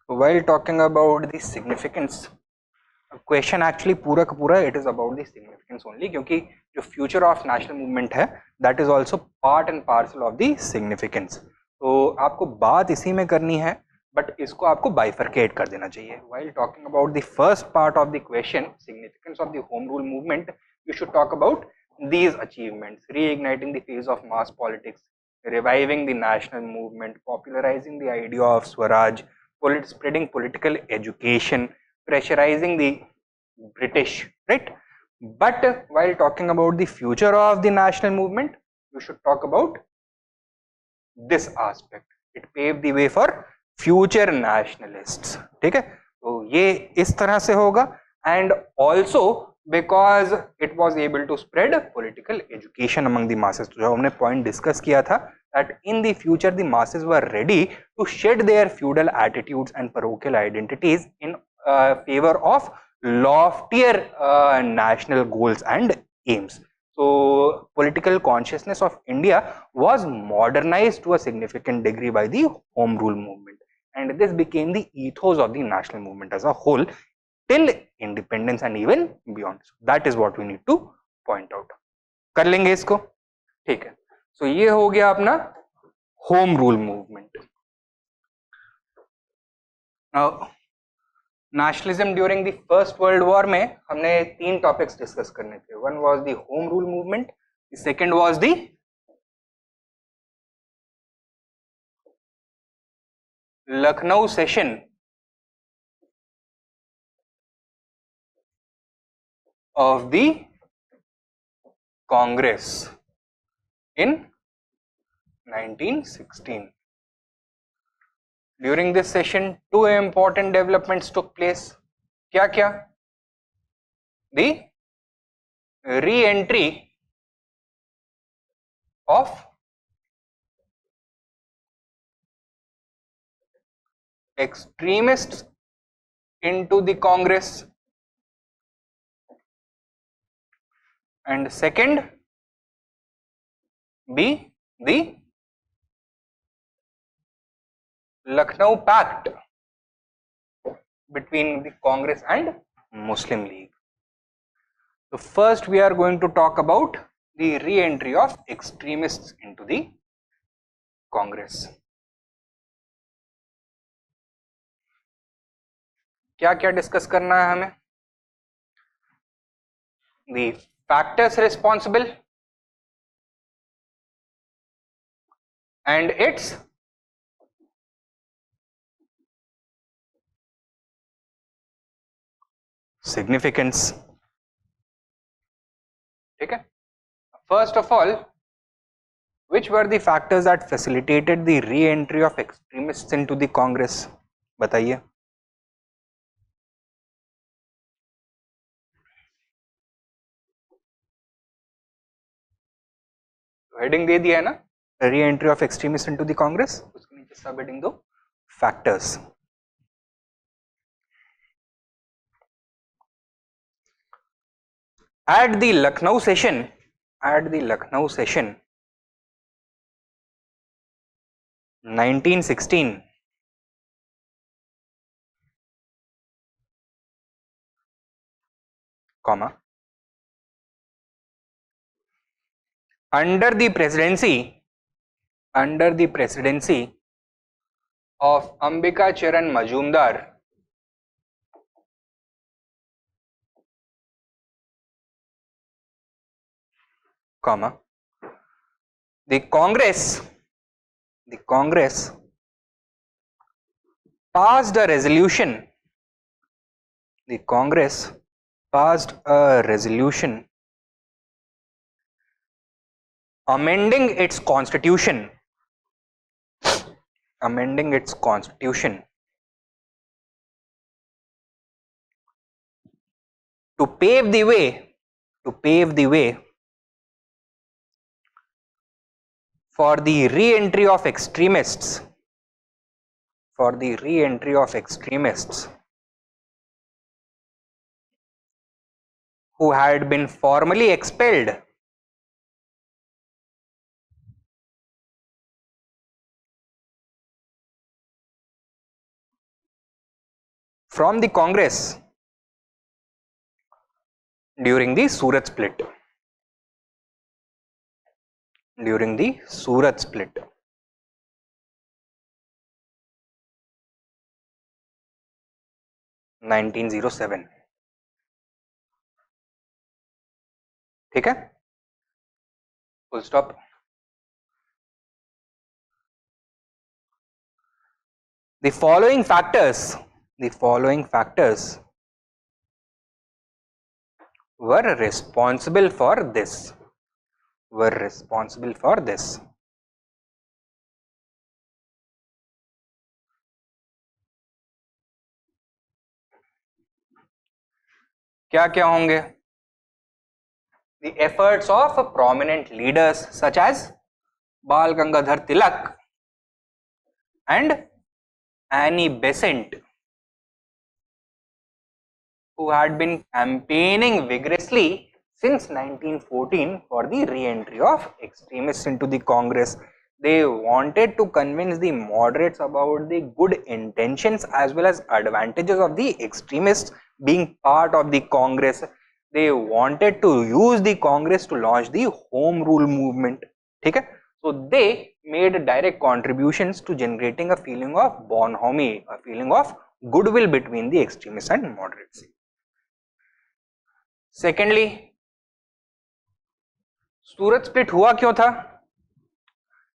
While talking about the significance, question actually पूरा का पूरा it is about the significance only, क्योंकि जो future of national movement है that is also part and parcel of the significance. तो आपको बात इसी में करनी है, बट इसको आपको बाइफरकेट कर देना चाहिए. While talking about the first part of the question, significance of the home rule movement, you should talk about these achievements: reigniting the phase of mass politics, reviving the national movement, popularizing the idea of Swaraj, spreading political education, pressurizing the British, right? But while talking about the future of the national movement, you should talk about this aspect. It paved the way for future nationalists. ठीक है, तो ये इस तरह से होगा. And also because it was able to spread political education among the masses. तो जो हमने point discuss किया था that in the future the masses were ready to shed their feudal attitudes and parochial identities in favor of loftier national goals and aims. So political consciousness of India was modernized to a significant degree by the home rule movement, and this became the ethos of the national movement as a whole till independence and even beyond. So that is what we need to point out. कर लेंगे इसको, ठीक है. So ये हो गया अपना home rule movement. Now nationalism during the first world war में हमने 3 टॉपिक्स डिस्कस करने थे. One was the home rule movement, the second was the Lucknow session of the Congress in 1916. During this session, 2 important developments took place. क्या क्या? The re-entry of extremists into the Congress, and second be the Lucknow Pact between the Congress and Muslim League. So first we are going to talk about the re-entry of extremists into the Congress. क्या क्या discuss करना है हमें? The factors responsible and its significance. ठीक है. First of all, which were the factors that facilitated the re-entry of extremists into the Congress? बताइए. Heading दे दिया है ना, re-entry of extremists into the Congress. उसके नीचे सब हेडिंग दो, factors. At the Lucknow session 1916, comma, under the presidency of Ambika Charan Majumdar, comma, the Congress passed a resolution. The Congress passed a resolution amending its constitution to pave the way for the re-entry of extremists, for the re-entry of extremists who had been formally expelled from the Congress during the Surat split. During the Surat split. (1907). ठीक है, full stop. The following factors were responsible for this. क्या क्या होंगे? The efforts of prominent leaders such as Bal Gangadhar Tilak and Annie Besant, who had been campaigning vigorously since 1914 for the re-entry of extremists into the Congress. They wanted to convince the moderates about the good intentions as well as advantages of the extremists being part of the Congress. They wanted to use the Congress to launch the Home Rule movement. Okay? So they made direct contributions to generating a feeling of bonhomie, a feeling of goodwill between the extremists and moderates. Secondly, Surat split हुआ क्यों था?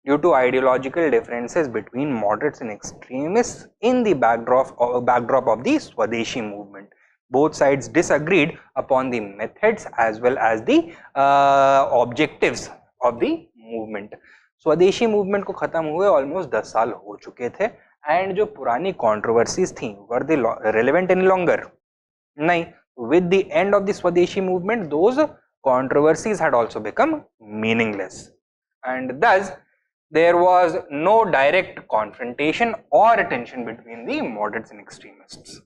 Due to ideological differences between moderates and extremists in the backdrop of the Swadeshi movement. Both sides disagreed upon the methods as well as the objectives of the movement. स्वदेशी movement को खत्म हुए almost 10 साल हो चुके थे and जो पुरानी कंट्रोवर्सीज थी वर दे रेलेवेंट एनी लॉन्गर? नहीं. With the end of the Swadeshi movement, those controversies had also become meaningless, and thus there was no direct confrontation or tension between the moderates and extremists.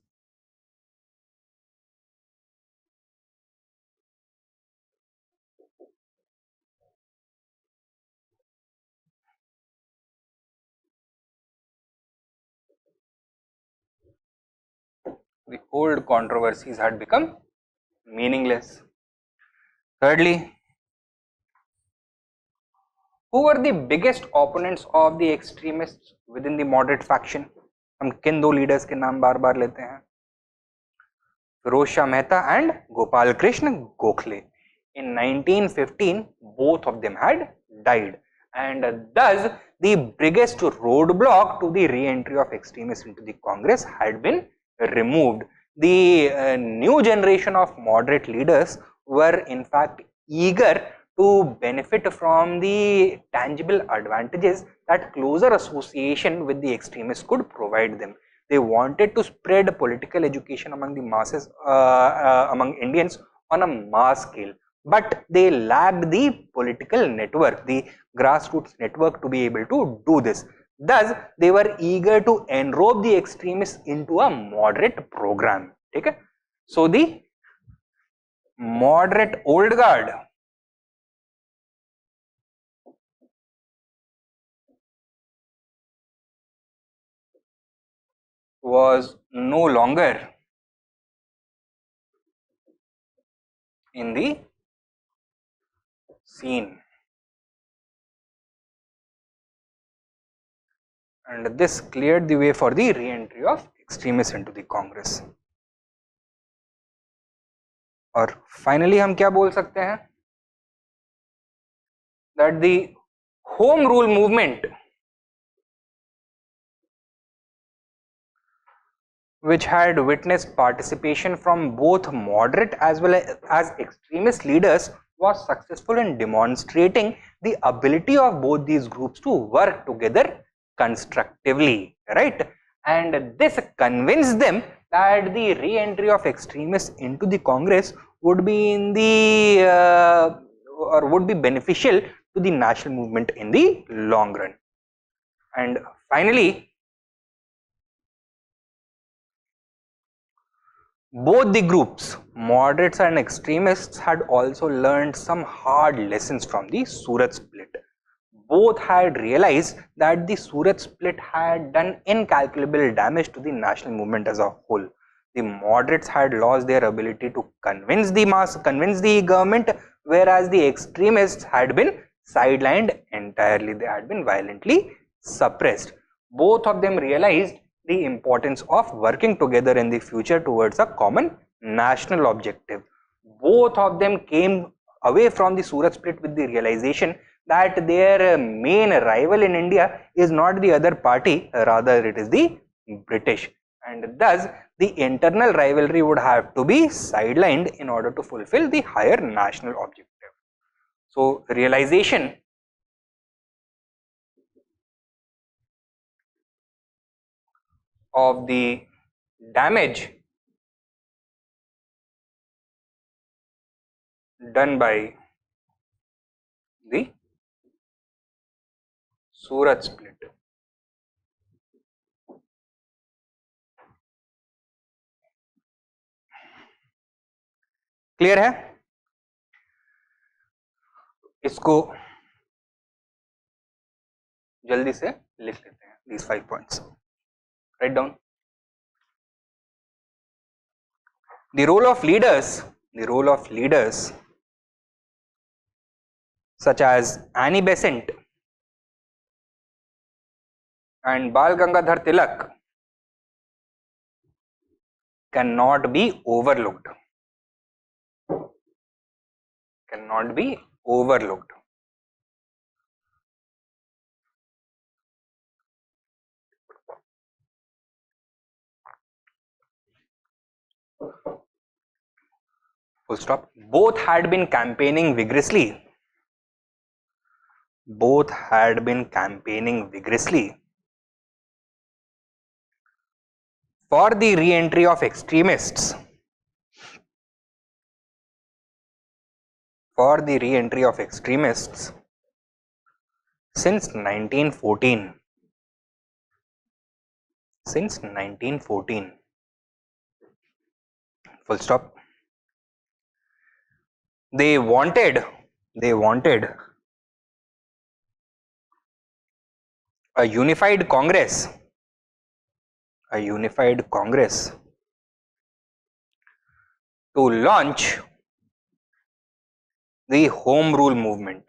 The old controversies had become meaningless. Thirdly, who were the biggest opponents of the extremists within the moderate faction? हम किन दो leaders के नाम बार बार लेते हैं? Firoz Shah Mehta and Gopal Krishna Gokhale. In 1915, both of them had died, and thus the biggest roadblock to the re-entry of extremists into the Congress had been removed. The new generation of moderate leaders were in fact eager to benefit from the tangible advantages that closer association with the extremists could provide them. They wanted to spread political education among the masses, among Indians on a mass scale, but they lacked the political network, the grassroots network to be able to do this. Thus, they were eager to enrobe the extremists into a moderate program. Okay? So, the moderate old guard was no longer in the scene, and this cleared the way for the re-entry of extremists into the Congress. और finally हम क्या बोल सकते हैं? That the home rule movement, which had witnessed participation from both moderate as well as extremist leaders, was successful in demonstrating the ability of both these groups to work together constructively, right? And this convinced them that the re-entry of extremists into the Congress would be in the or would be beneficial to to the national movement in the long run. And finally, both the groups, moderates and extremists, had also learned some hard lessons from the Surat split. Both had realized that the Surat split had done incalculable damage to the national movement as a whole. The moderates had lost their ability to convince the government, whereas the extremists had been sidelined entirely. They had been violently suppressed. Both of them realized the importance of working together in the future towards a common national objective. Both of them came away from the Surat split with the realization that their main rival in India is not the other party, rather it is the British, and thus the internal rivalry would have to be sidelined in order to fulfill the higher national objective. So, realization of the damage done by the Surat split. Clear है? इसको जल्दी से लिख लेते हैं. These 5 points. Write down. The role of leaders such as Annie Besant and Bal Gangadhar Tilak cannot be overlooked. Cannot be overlooked. Full stop. Both had been campaigning vigorously. Both had been campaigning vigorously for the re-entry of extremists. For the re-entry of extremists since 1914. Since 1914. Full stop. They wanted a unified Congress to launch the Home Rule movement.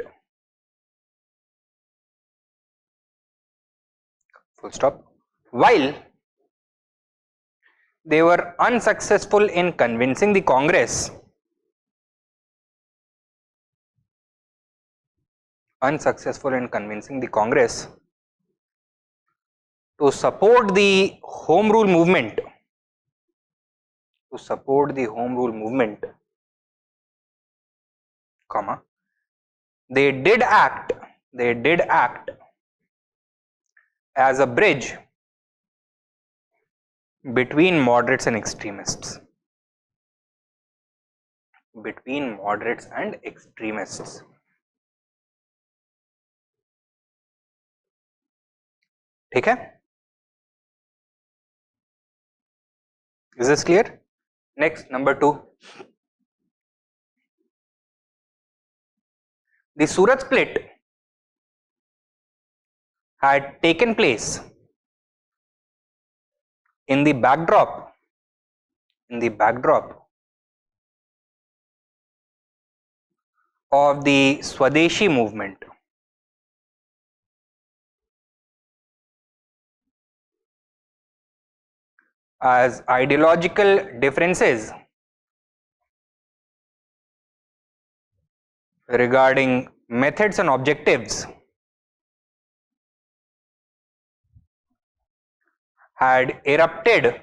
Full stop. While they were unsuccessful in convincing the Congress to support the Home Rule movement, they did act as a bridge between moderates and extremists. ठीक है? Is this clear? Next, number 2. The Surat split had taken place in the backdrop of the Swadeshi movement. As ideological differences regarding methods and objectives had erupted.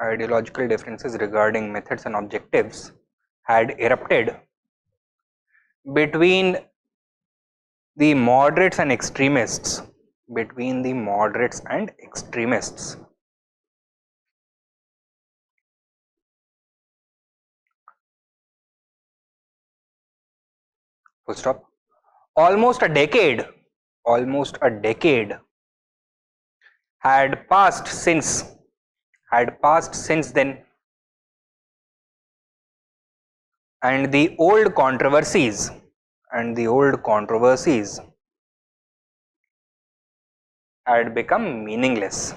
Ideological differences regarding methods and objectives had erupted between the moderates and extremists. Full stop. Almost a decade had passed since then, and the old controversies had become meaningless.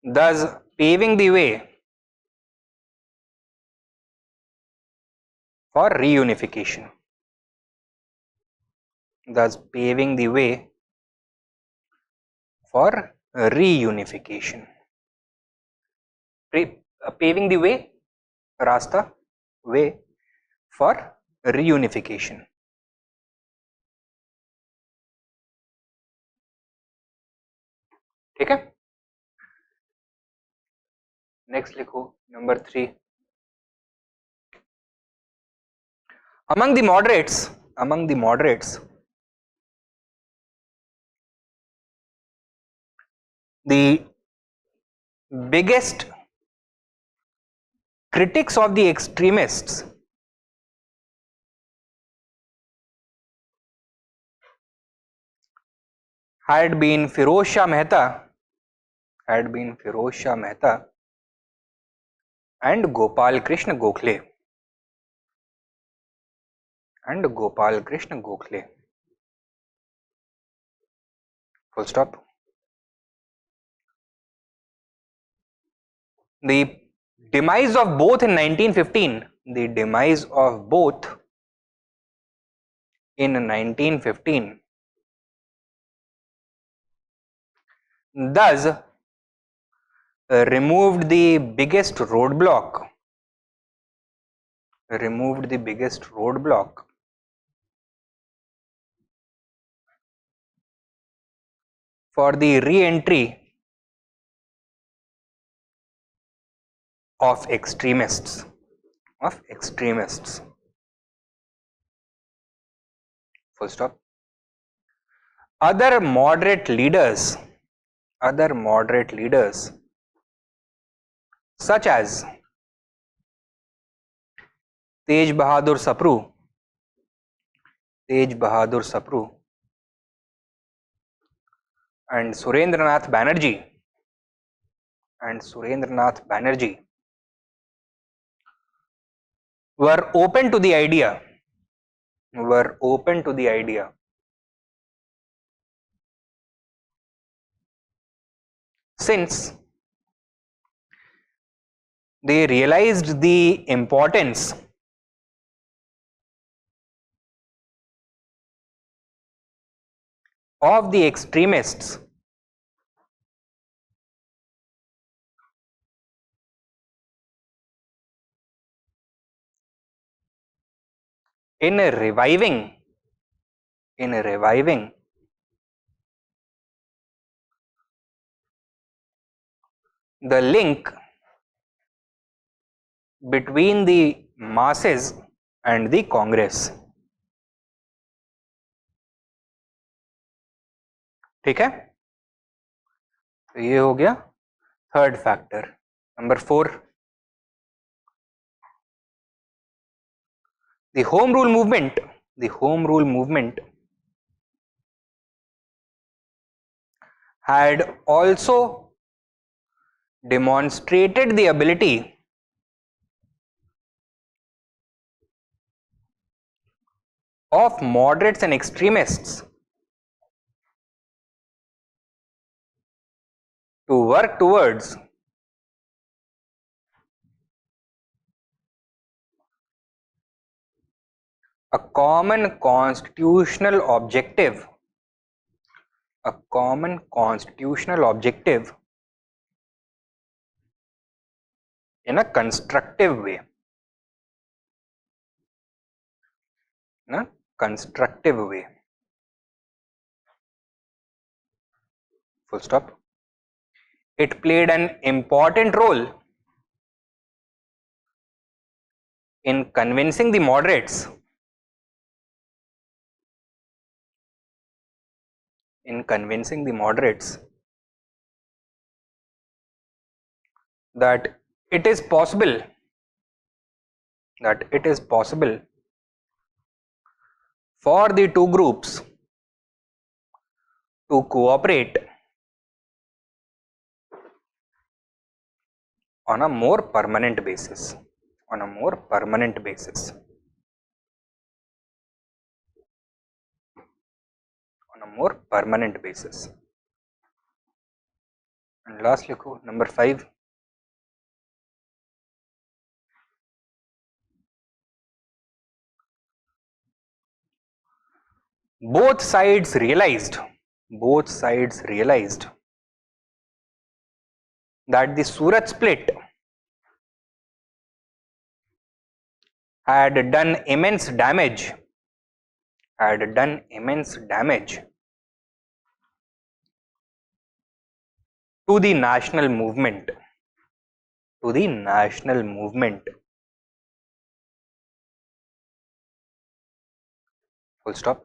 Thus paving the way for reunification. Thus paving the way for reunification. Paving the way, रास्ता, way for reunification. ठीक है. Next लिखो number 3. Among the moderates, the biggest critics of the extremists had been Firoz Shah Mehta and Gopal Krishna Gokhale. Full stop. The demise of both in 1915. Thus removed the biggest roadblock for the re-entry of extremists. Full stop. Other moderate leaders such as Tej Bahadur Sapru and Surendranath Banerjee were open to the idea since they realized the importance of the extremists in reviving the link between the masses and the Congress. ठीक है, तो ये हो गया third factor. Number 4, the home rule movement had also demonstrated the ability of moderates and extremists to work towards a common constitutional objective in a constructive way. Full stop. It played an important role in convincing the moderates that it is possible for the two groups to cooperate on a more permanent basis. On a more permanent basis. On a more permanent basis. And last likho, number 5. Both sides realized that the Surat split had done immense damage to the national movement. Full stop.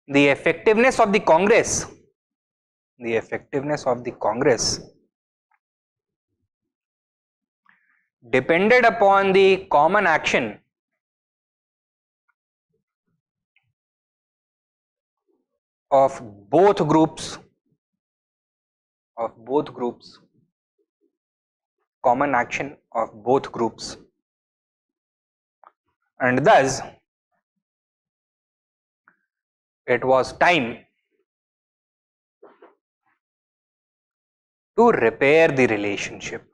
The effectiveness of the Congress depended upon the common action of both groups, common action of both groups, and thus it was time to repair the relationship.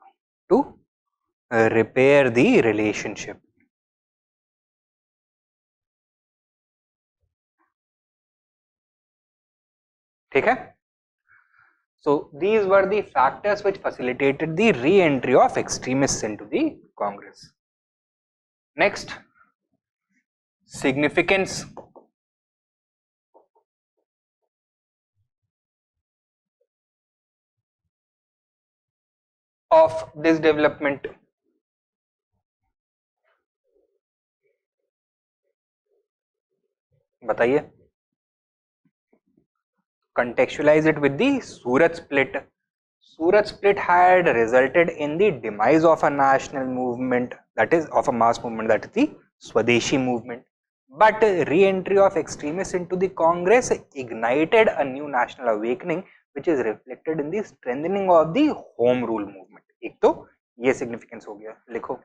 Okay? So these were the factors which facilitated the re-entry of extremists into the Congress. Next, significance of this development. बताइए. Contextualize it with the Surat split. Surat split had resulted in the demise of a national movement, that is of a mass movement, that is the Swadeshi movement. But re-entry of extremists into the Congress ignited a new national awakening, which is reflected in the strengthening of the home rule movement. एक तो ये significance हो गया, लिखो.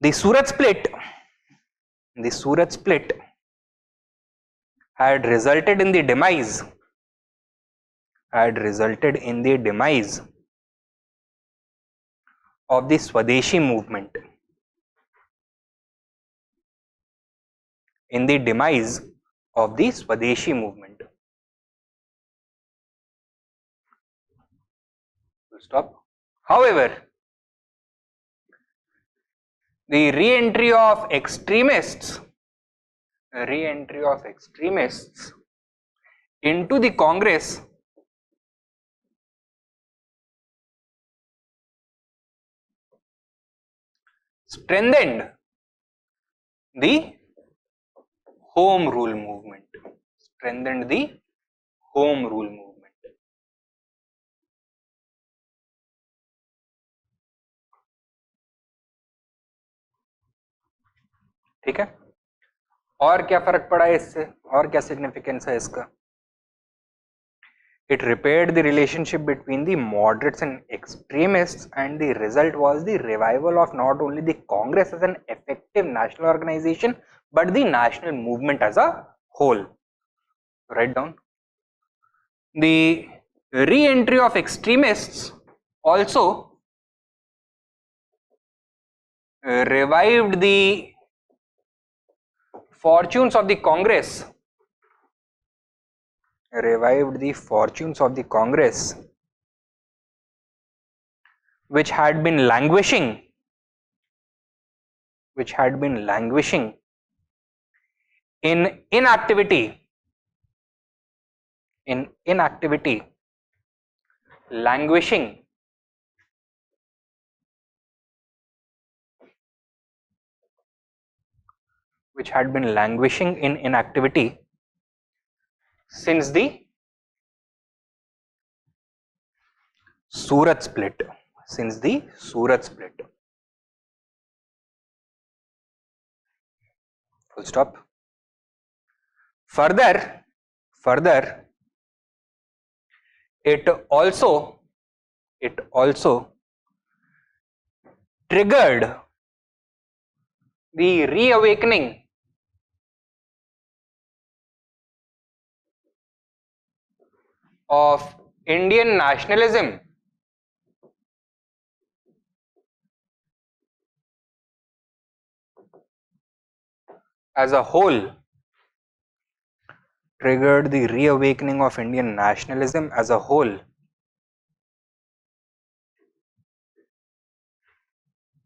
The Surat split had resulted in the demise of the Swadeshi movement. Stop. However, the re-entry of extremists into the Congress strengthened the home rule movement. ठीक है. और क्या फर्क पड़ा है इससे, और क्या सिग्निफिकेंस है इसका? It repaired the relationship between the moderates and extremists, and the result was the revival of not only the Congress as an effective national organization, but the national movement as a whole. Write down. The re-entry of extremists also revived the fortunes of the Congress, which had been languishing in inactivity, since the Surat split. Since the Surat split. Full stop. Further, it also triggered the reawakening of Indian nationalism as a whole. Triggered the reawakening of Indian nationalism as a whole,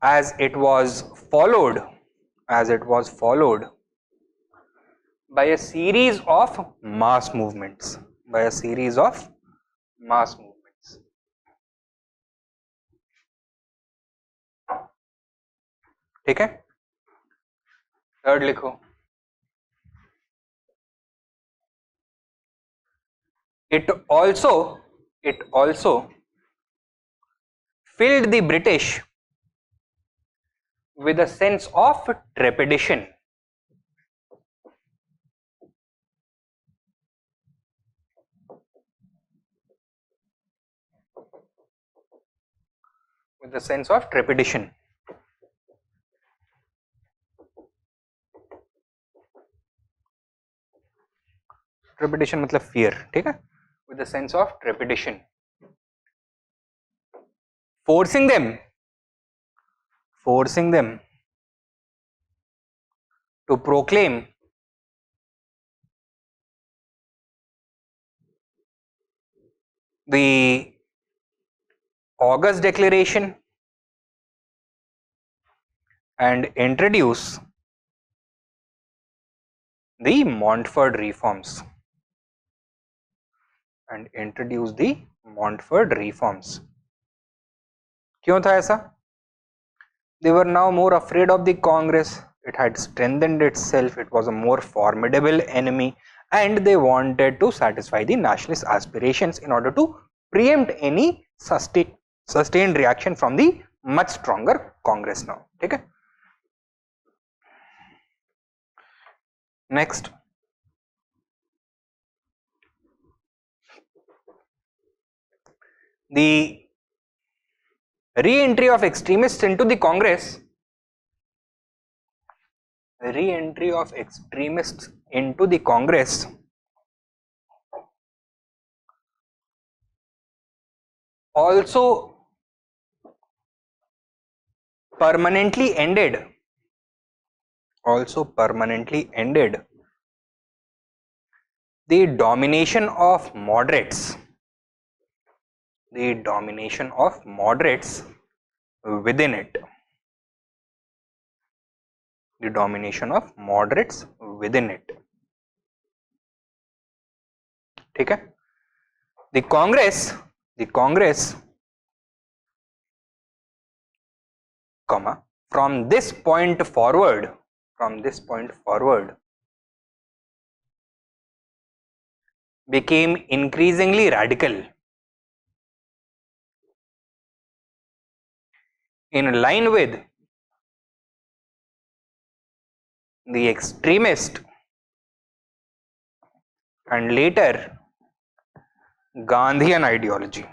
as it was followed by a series of mass movements. ठीक है, third लिखो. It also filled the British with a sense of trepidation. Trepidation मतलब fear, ठीक है? With a sense of trepidation, forcing them to proclaim the August Declaration and introduce the Montfort reforms. क्यों था ऐसा? They were now more afraid of the Congress. It had strengthened itself. It was a more formidable enemy, and they wanted to satisfy the nationalist aspirations in order to preempt any sustained reaction from the much stronger Congress now. Okay. Next, the re-entry of extremists into the Congress. Also permanently ended the domination of moderates within it. ठीक है? The Congress, from this point forward, became increasingly radical, in line with the extremist and later Gandhian ideology.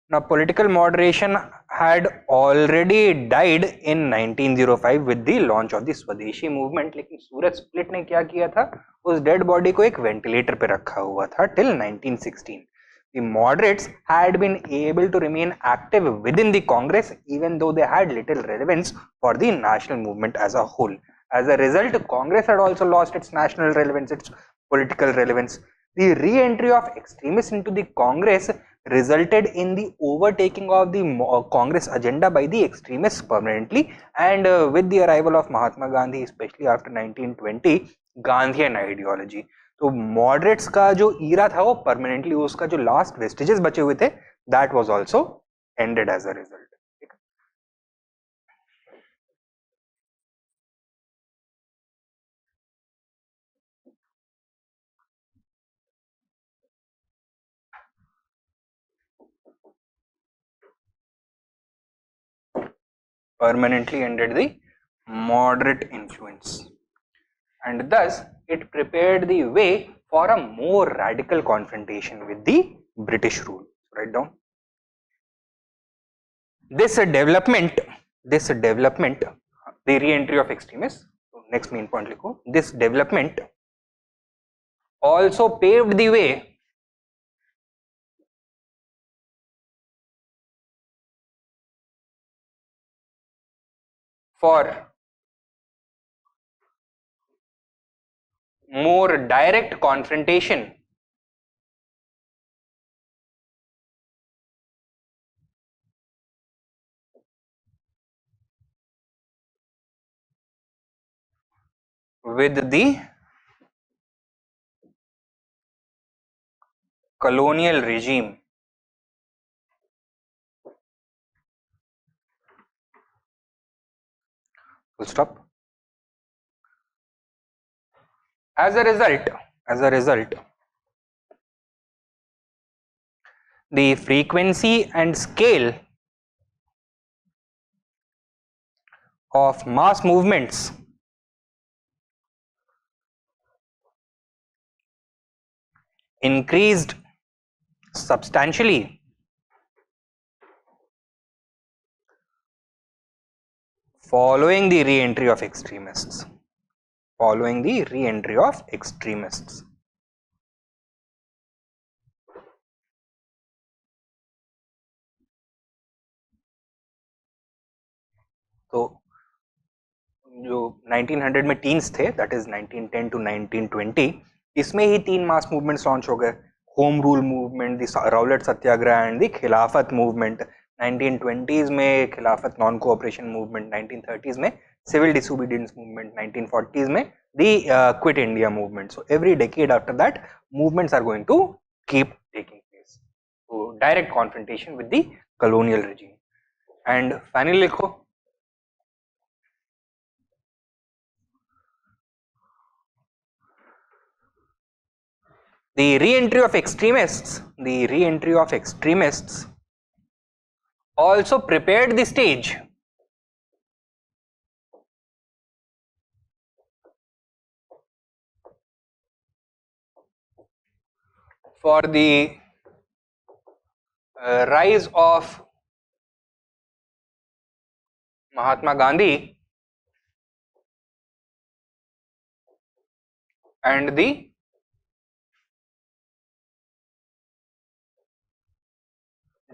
Now, political moderation had already died in 1905 with the launch of the Swadeshi movement. लेकिन सूरत split ने क्या किया था? उस dead body को एक ventilator पे रखा हुआ था till 1916. The moderates had been able to remain active within the Congress even though they had little relevance for the national movement as a whole. As a result, Congress had also lost its national relevance, its political relevance. The re-entry of extremists into the Congress resulted in the overtaking of the Congress agenda by the extremists permanently, and with the arrival of Mahatma Gandhi, especially after 1920, Gandhian ideology. तो moderates का जो era था वो permanently, उसका जो last vestiges बचे हुए थे, that was also ended as a result. permanently ended the moderate influence, and thus it prepared the way for a more radical confrontation with the British rule. Write down. This development, the re-entry of extremists. Next main point, likho. This development also paved the way for more direct confrontation with the colonial regime. Full stop. As a result, the frequency and scale of mass movements increased substantially following the re-entry of extremists. तो जो 1900 में teens थे, that is 1910 to 1920, इसमें ही 3 मास movements launch हो गए. Home rule movement, the Rowlatt Satyagraha and the खिलाफत movement. 1920s में खिलाफत नॉन कोऑपरेशन मूवमेंट, 1930s में सिविल डिसोबीडियंस मूवमेंट, 1940s में the quit India movement. So every decade after that movements are going to keep taking place. So direct confrontation with the colonial regime. And finally लिखो, the re-entry of extremists also prepared the stage for the rise of Mahatma Gandhi and the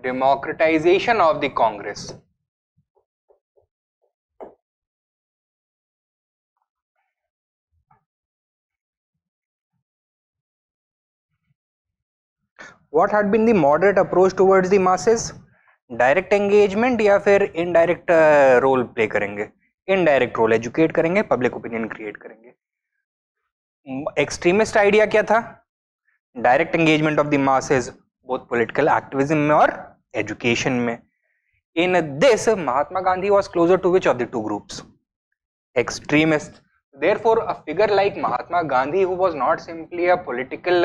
democratization of the Congress. What had been the moderate approach towards the masses? Direct engagement या फिर indirect role play करेंगे? Indirect role, educate करेंगे, public opinion create करेंगे. Extremist idea क्या था? Direct engagement of the masses, both political activism में और education में. In this Mahatma Gandhi was closer to which of the two groups? Extremists. Therefore, a figure like Mahatma Gandhi, who was not simply a political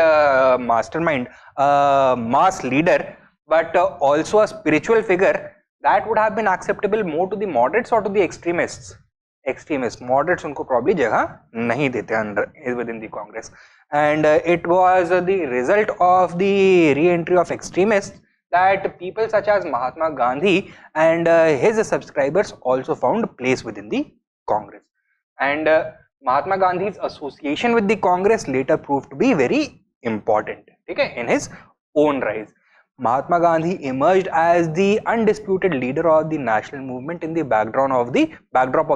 mastermind, mass leader, but also a spiritual figure, that would have been acceptable more to the moderates or to the extremists. Extremists, moderates उनको probably जगह नहीं देते under within the Congress, and it was the result of the re-entry of extremists that people such as Mahatma Gandhi and his subscribers also found place within the Congress. And Mahatma Gandhi's association with the Congress later proved to be very important. Okay, in his own rise, Mahatma Gandhi emerged as the undisputed leader of the national movement in the backdrop of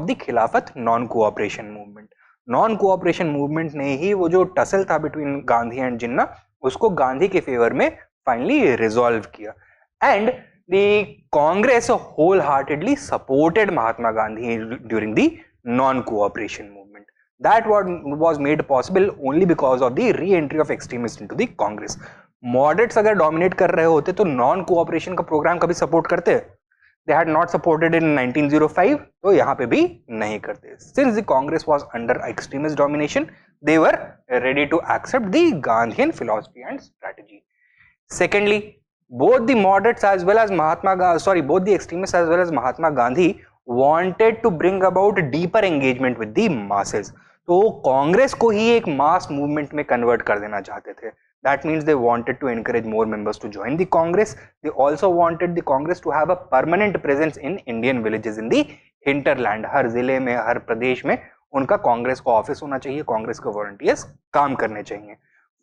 the Khilafat non-cooperation movement. Non-cooperation movement ने ही वो जो tussle था between Gandhi and Jinnah, उसको गांधी के favour में finally resolve किया. And the Congress wholeheartedly supported Mahatma Gandhi during the non-cooperation movement. That was made possible only because of the re-entry of extremists into the Congress. Moderates अगर dominate कर रहे होते तो non-cooperation का programme कभी support करते? They had not supported in 1905, तो यहाँ पे भी नहीं करते. Since the Congress was under extremist domination, they were ready to accept the Gandhian philosophy and strategy. Secondly, both the moderates as well as both the extremists as well as Mahatma Gandhi wanted to bring about deeper engagement with the masses. तो कांग्रेस को ही एक mass movement में convert कर देना चाहते थे. That means they wanted to encourage more members to join the Congress. They also wanted the Congress to have a permanent presence in Indian villages in the hinterland. हर जिले में, हर प्रदेश में उनका कांग्रेस का ऑफिस होना चाहिए, कांग्रेस के वॉलंटियर्स काम करने चाहिए.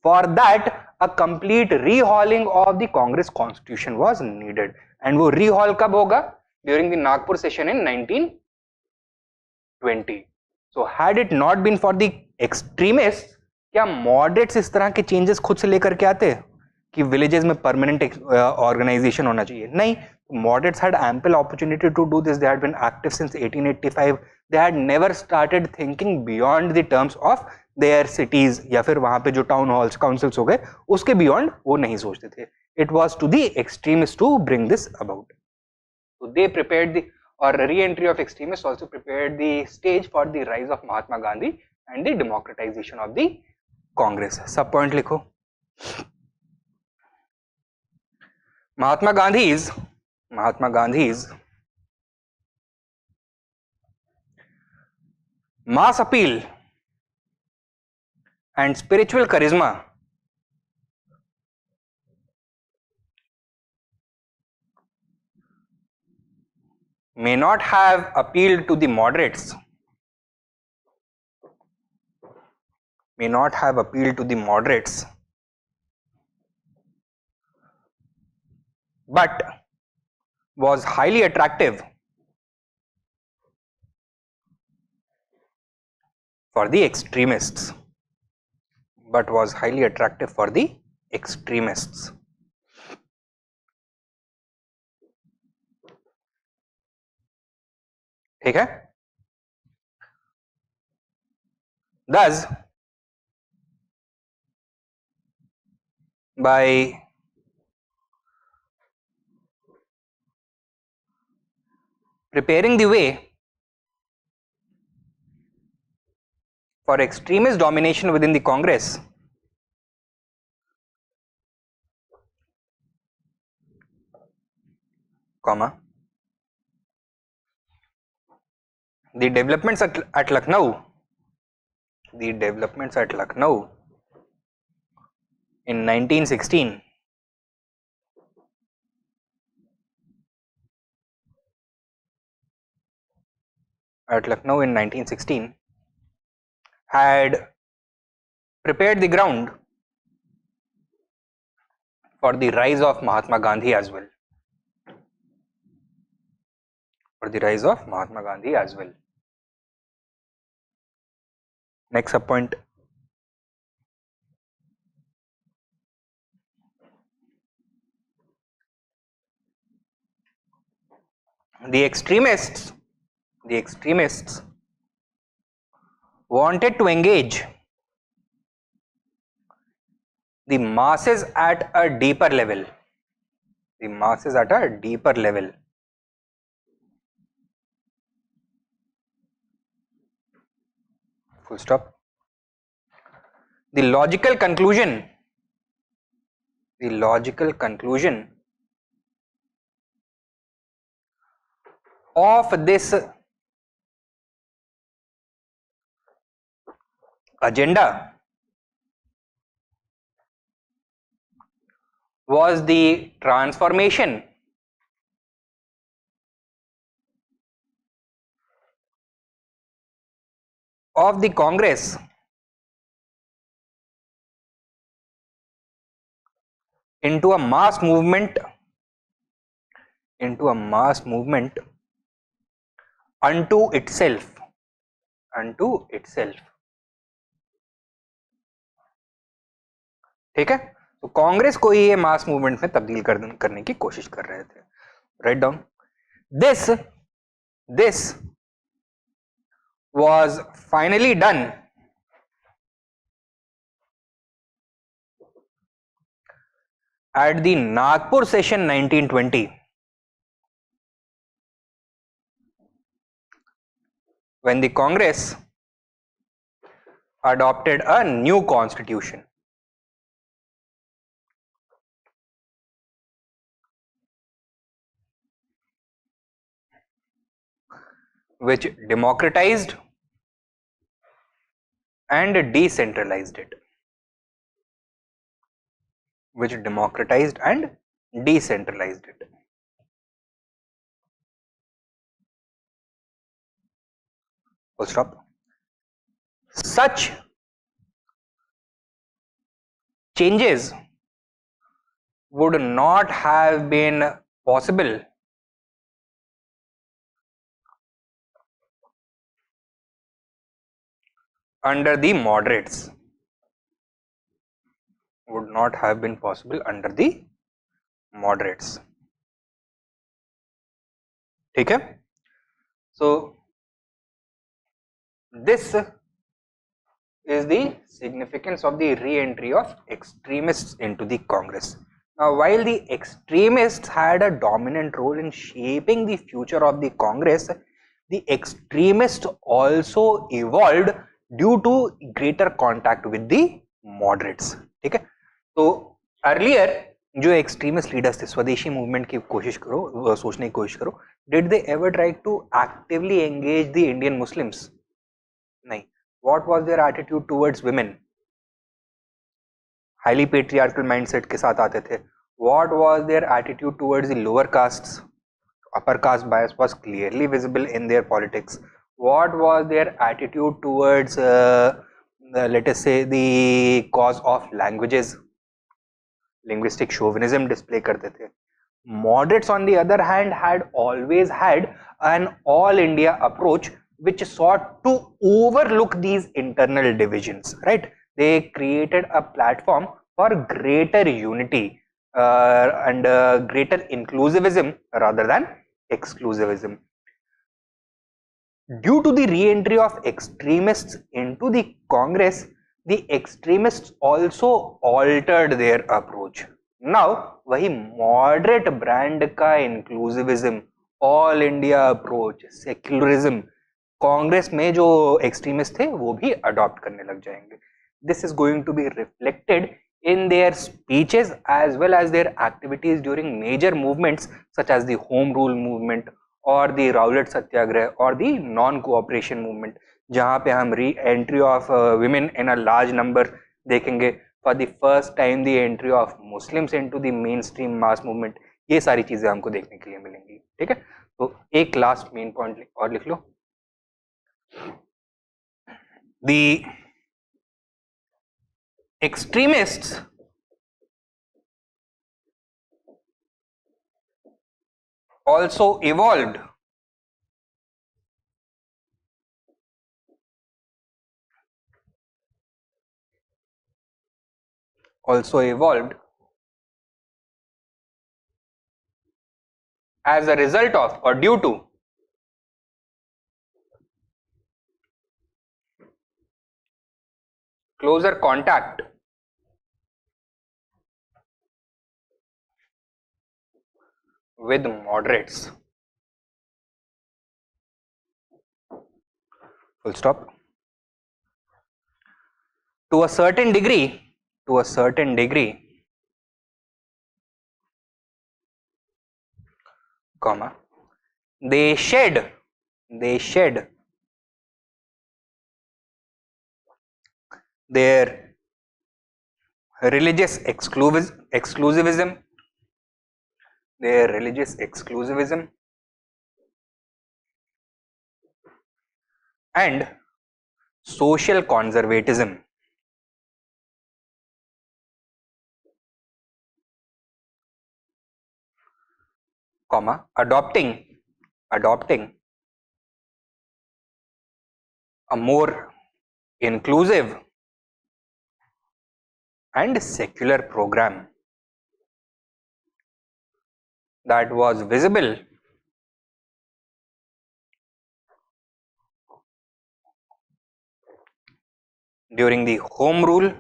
For that, a complete rehauling of the Congress constitution was needed. And वो rehaul कब होगा? During the Nagpur session in 1920. So had it not been for the extremists, क्या मॉडरेट्स इस तरह के चेंजेस खुद से लेकर के आते कि विलेजेस में परमानेंट ऑर्गेनाइजेशन होना चाहिए? नहीं. Moderates had ample opportunity to do this. They had been active since 1885. They had never started thinking beyond the terms of their cities या फिर वहां पे जो टाउन हॉल्स काउंसिल्स हो गए उसके बियॉन्ड वो नहीं सोचते थे. It was to the extremists to bring this about. So they prepared the re-entry of extremists also prepared the stage for the rise of Mahatma Gandhi and the democratization of the Congress. Sub point लिखो. Mahatma Gandhi's mass appeal and spiritual charisma may not have appealed to the moderates, but was highly attractive for the extremists. ठीक है? Thus, by preparing the way for extremist domination within the Congress, the developments at Lucknow in 1916 had prepared the ground for the rise of Mahatma Gandhi as well. Next sub point. The extremists wanted to engage the masses at a deeper level. Full stop. The logical conclusion of this agenda was the transformation of the Congress into a mass movement unto itself. ठीक है? तो कांग्रेस को ये mass movement में तब्दील करने की कोशिश कर रहे थे. Write down. This was finally done at the Nagpur session 1920, when the Congress adopted a new constitution. which democratized and decentralized it. Which democratized and decentralized it. Full stop. Such changes would not have been possible under the moderates. Would not have been possible under the moderates. Okay? So this is the significance of the re-entry of extremists into the Congress. Now, while the extremists had a dominant role in shaping the future of the Congress, the extremists also evolved due to greater contact with the moderates. ठीक है? तो earlier जो extremist leaders थे, स्वदेशी movement की कोशिश करो, सोचने की कोशिश करो, did they ever try to actively engage the Indian Muslims? नहीं. What was their attitude towards women? Highly patriarchal mindset के साथ आते थे. What was their attitude towards the lower castes? Upper caste bias was clearly visible in their politics. What was their attitude towards, let us say, the cause of languages? Linguistic chauvinism display करते थे. Moderates, on the other hand, had always had an all-India approach which sought to overlook these internal divisions, right? They created a platform for greater unity and greater inclusivism rather than exclusivism. Due to the re-entry of extremists into the Congress, the extremists also altered their approach. Now, वही moderate brand का inclusivism, all India approach, secularism, Congress में जो extremist थे वो भी adopt करने लग जाएंगे. This is going to be reflected in their speeches as well as their activities during major movements such as the Home Rule movement or the Rowlatt Satyagrah or the non-cooperation movement, जहाँ पे हम re-entry of women in a large number देखेंगे, for the first time the entry of Muslims into the mainstream mass movement. ये सारी चीजें हमको देखने के लिए मिलेंगी. ठीक है, तो एक लास्ट मेन पॉइंट और लिख लो. The extremists also evolved as a result of or due to closer contact with moderates. Full stop. To a certain degree, comma, they shed their religious exclusivism, and social conservatism, comma, adopting a more inclusive and secular program that was visible during the home rule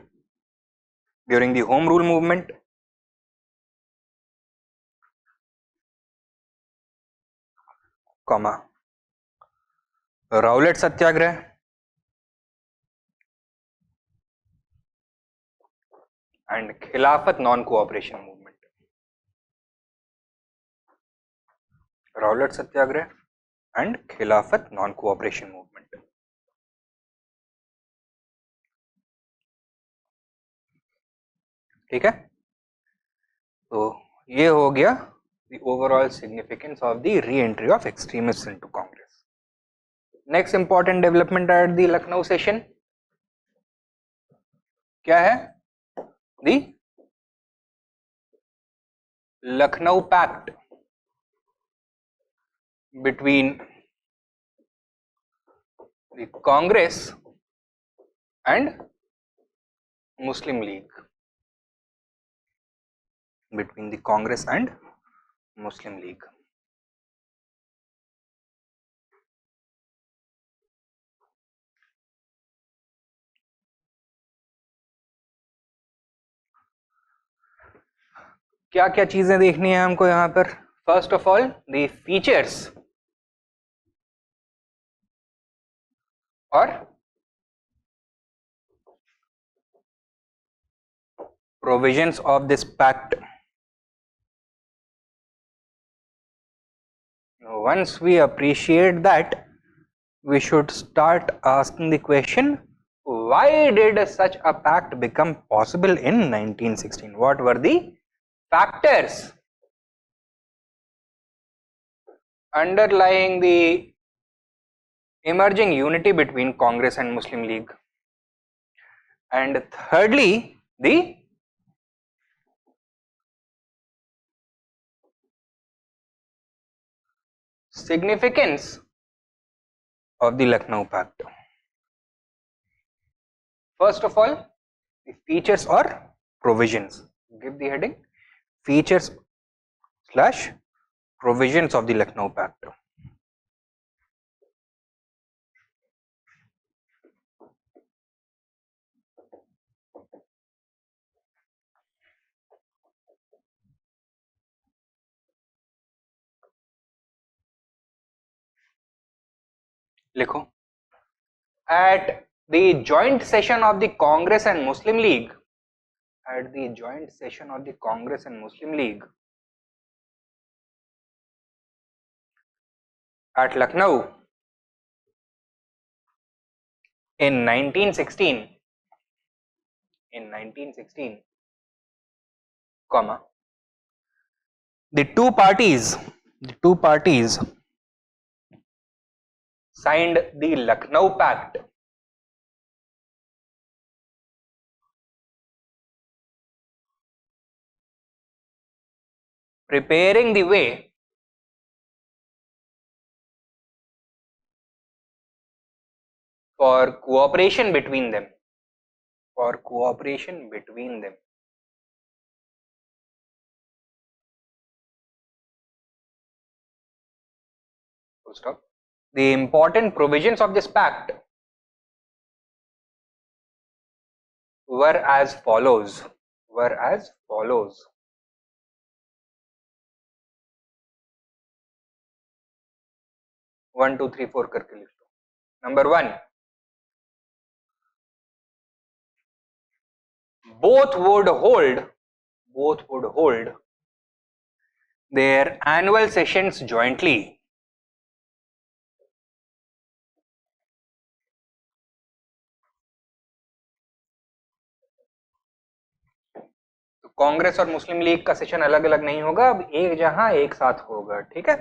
movement, comma, Rowlatt Satyagrah and Khilafat non-cooperation movement. Rowlatt Satyagrah and Khilafat non-cooperation movement. ठीक है, तो ये हो गया the overall significance of the re-entry of extremists into Congress. Next important development at the Lucknow session क्या है? The Lucknow Pact between the Congress and Muslim League. Between the Congress and Muslim League. क्या क्या चीजें देखनी है हमको यहाँ पर? First of all the features और provisions of this pact. Once we appreciate that, we should start asking the question, why did such a pact become possible in 1916? What were the factors underlying the emerging unity between Congress and Muslim League? And thirdly, the significance of the Lucknow Pact. First of all, the features or provisions. Give the heading features slash provisions of the Lucknow Pact. लिखो. At the joint session of the Congress and Muslim League, at the joint session of the Congress and Muslim League at Lucknow in 1916, comma, the two parties signed the Lucknow Pact, preparing the way for cooperation between them. Full stop. The important provisions of this pact were as follows. 1, 2, 3, 4 करके लिख लो. Number 1, both would hold their annual sessions jointly. तो कांग्रेस और मुस्लिम league का session अलग अलग नहीं होगा, अब एक जहां एक साथ होगा. ठीक है.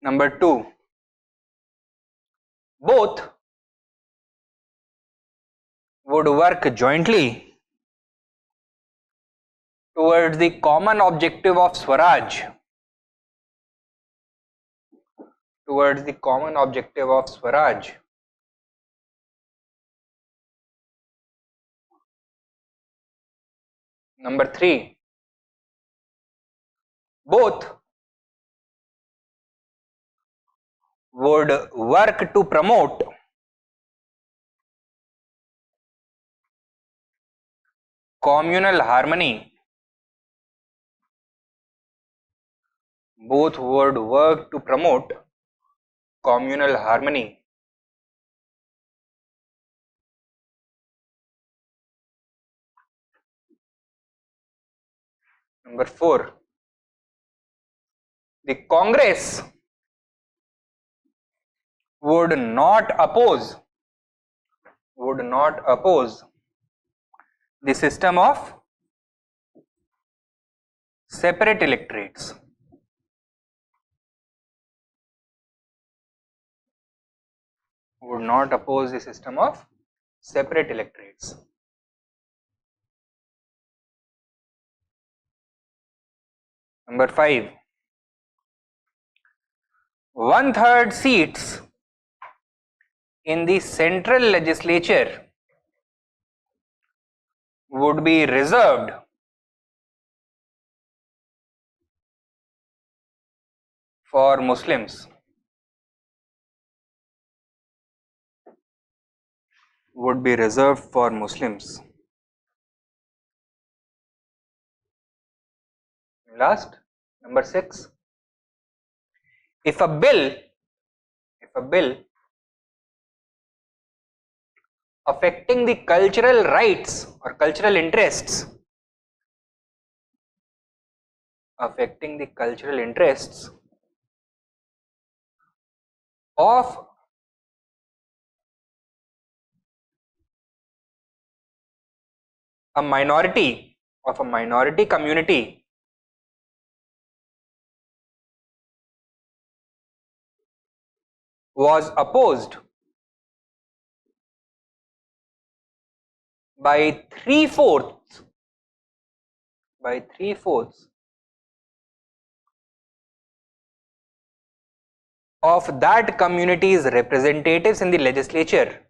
Number 2, both would work jointly towards the common objective of Swaraj. Number 3, both would work to promote communal harmony. Both would work to promote communal harmony. Number 4, the Congress would not oppose the system of separate electorates. Would not oppose the system of separate electorates. Number 5, 1/3 seats in the central legislature would be reserved for Muslims. Would be reserved for Muslims. Last, number 6, if a bill affecting the cultural rights or cultural interests of a minority community was opposed by 3/4 of that community's representatives in the legislature,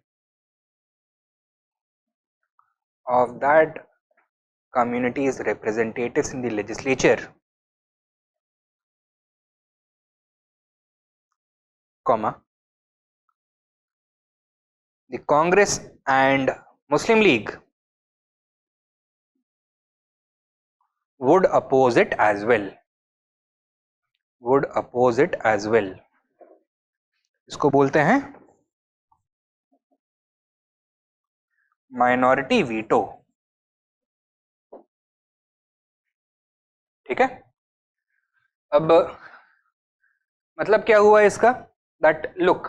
comma, the Congress and Muslim League would oppose it as well. इसको बोलते हैं minority veto. ठीक है. अब मतलब क्या हुआ इसका, दैट लुक,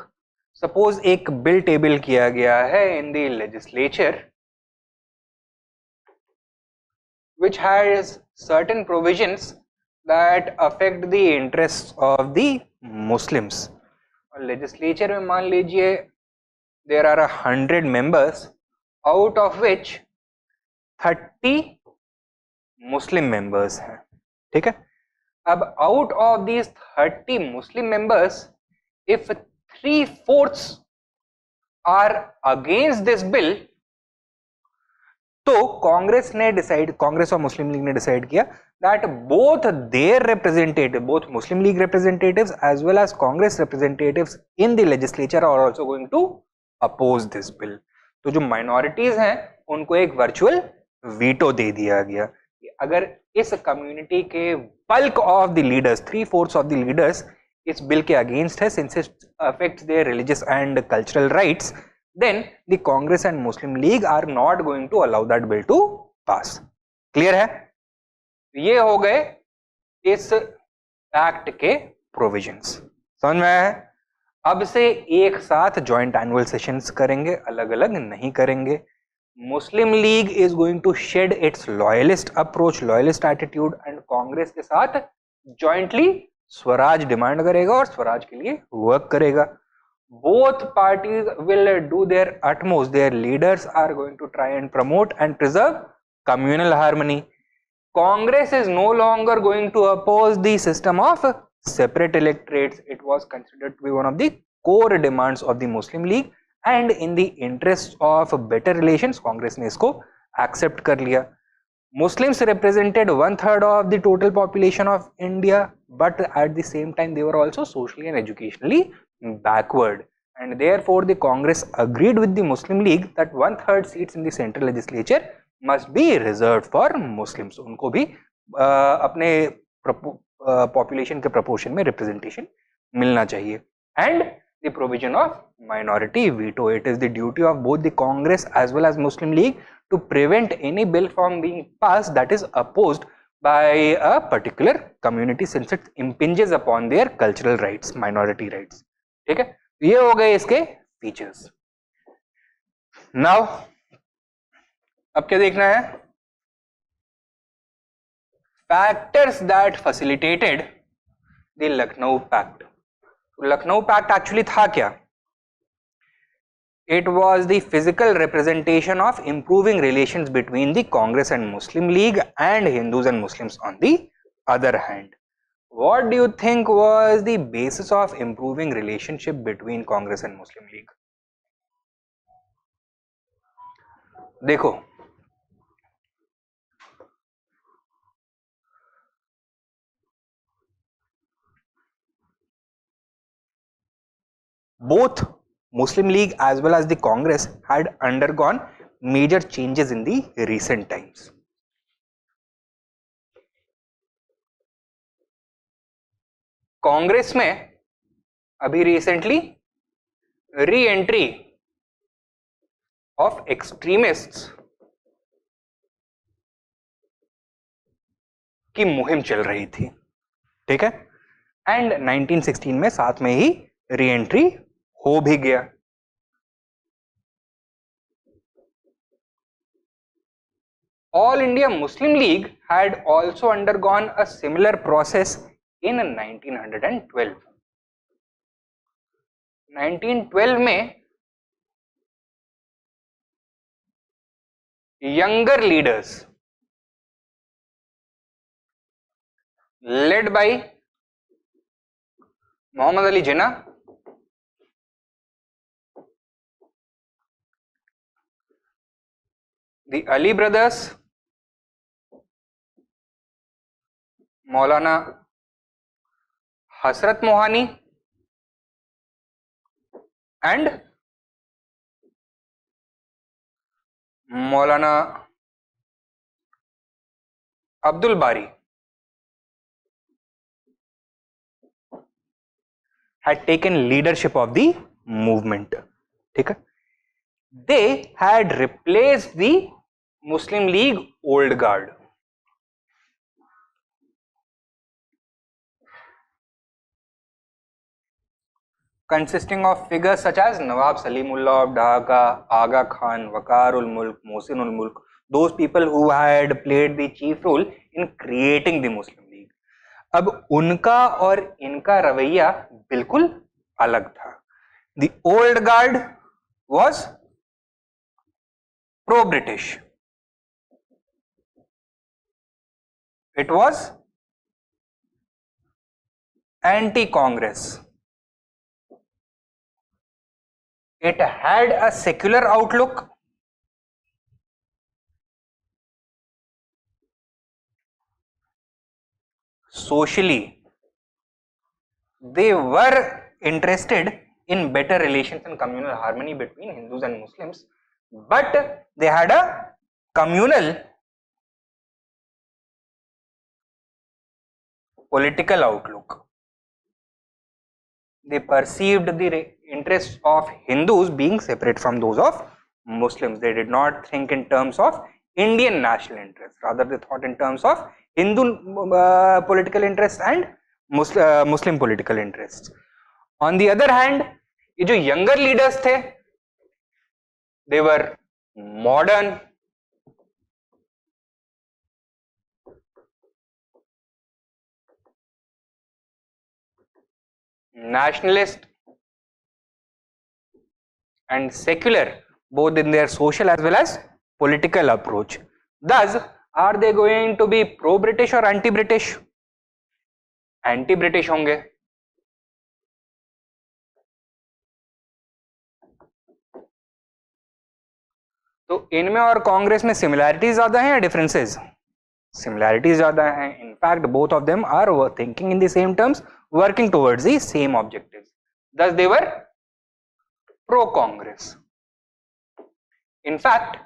सपोज एक बिल टेबल किया गया है in the legislature which has certain provisions that affect the interests of the Muslims. और legislature में मान लीजिए there are 100 members, out of which 30 Muslim members हैं. ठीक है. अब out of these 30 Muslim members, if 3/4 are against this bill, तो कांग्रेस और मुस्लिम लीग ने डिसाइड किया that both their representatives, both Muslim League representatives as well as Congress representatives in the legislature are also going to oppose this bill. तो जो minorities हैं उनको एक virtual veto दे दिया गया. अगर इस community के bulk of the leaders, 3/4 of the leaders इस bill के against है, since it affects their religious and cultural rights, then the Congress and Muslim League are not going to allow that bill to pass. Clear है? ये हो गए इस act के provisions. समझ में आया है? अब से एक साथ जॉइंट एनुअल सेशंस करेंगे, अलग अलग नहीं करेंगे. Muslim League is going to shed its loyalist approach, loyalist attitude, and Congress के साथ जॉइंटली स्वराज डिमांड करेगा और स्वराज के लिए वर्क करेगा. Both parties will do their utmost. Their leaders are going to try and promote and preserve communal harmony. Congress is no longer going to oppose the system of separate electorates. It was considered to be one of the core demands of the Muslim League, and in the interest of better relations, Congress ने इसको accept कर लिया. Muslims represented 1/3 of the total population of India, but at the same time they were also socially and educationally backward, and therefore the Congress agreed with the Muslim League that 1/3 seats in the central legislature must be reserved for Muslims. उनको भी अपने population के proportion में representation मिलना चाहिए. And the provision of minority veto, it is the duty of both the Congress as well as Muslim League to prevent any bill from being passed that is opposed by a particular community, since it impinges upon their cultural rights, minority rights. ठीक है. ये हो गए इसके features. Now अब क्या देखना है, factors that facilitated the Lucknow pact. Lucknow pact actually था क्या? It was the physical representation of improving relations between the Congress and Muslim League and Hindus and Muslims on the other hand. What do you think was the basis of improving relationship between Congress and Muslim League? देखो, both Muslim League as well as the Congress had undergone major changes in the recent times. Congress में अभी recently re entry of extremists की मुहिम चल रही थी, ठीक है, एंड 1916 में साथ में ही री एंट्री हो भी गया। All India Muslim League had also undergone a similar process in 1912. 1912 में younger leaders led by Muhammad Ali Jinnah, the Ali brothers, Maulana Hasrat Mohani and मौलाना अब्दुल बारी had taken leadership of the movement, ठीक है। They had replaced the Muslim League old guard. Consisting of figures such as Nawab Salimullah of Dhaka, Aga Khan, Waqar ul Mulk, Mohsin ul Mulk, those people who had played the chief role in creating the Muslim League. अब उनका और इनका रवैया बिल्कुल अलग था। The old guard was pro-British. It was anti-Congress. It had a secular outlook. Socially, they were interested in better relations and communal harmony between Hindus and Muslims, but they had a communal political outlook. They perceived the interests of Hindus being separate from those of Muslims. They did not think in terms of Indian national interests, rather they thought in terms of Hindu political interests and Muslim political interests. On the other hand, ये जो younger leaders थे, they were modern, nationalist and secular, both in their social as well as political approach. Thus, are they going to be pro-British or anti-British? Anti-British होंगे। तो इनमें और कांग्रेस में similarities ज्यादा हैं या डिफरेंसेस? सिमिलैरिटीज ज्यादा हैं। In fact, both of them are thinking in the same terms, working towards the same objectives. Thus, they were pro-Congress. In fact,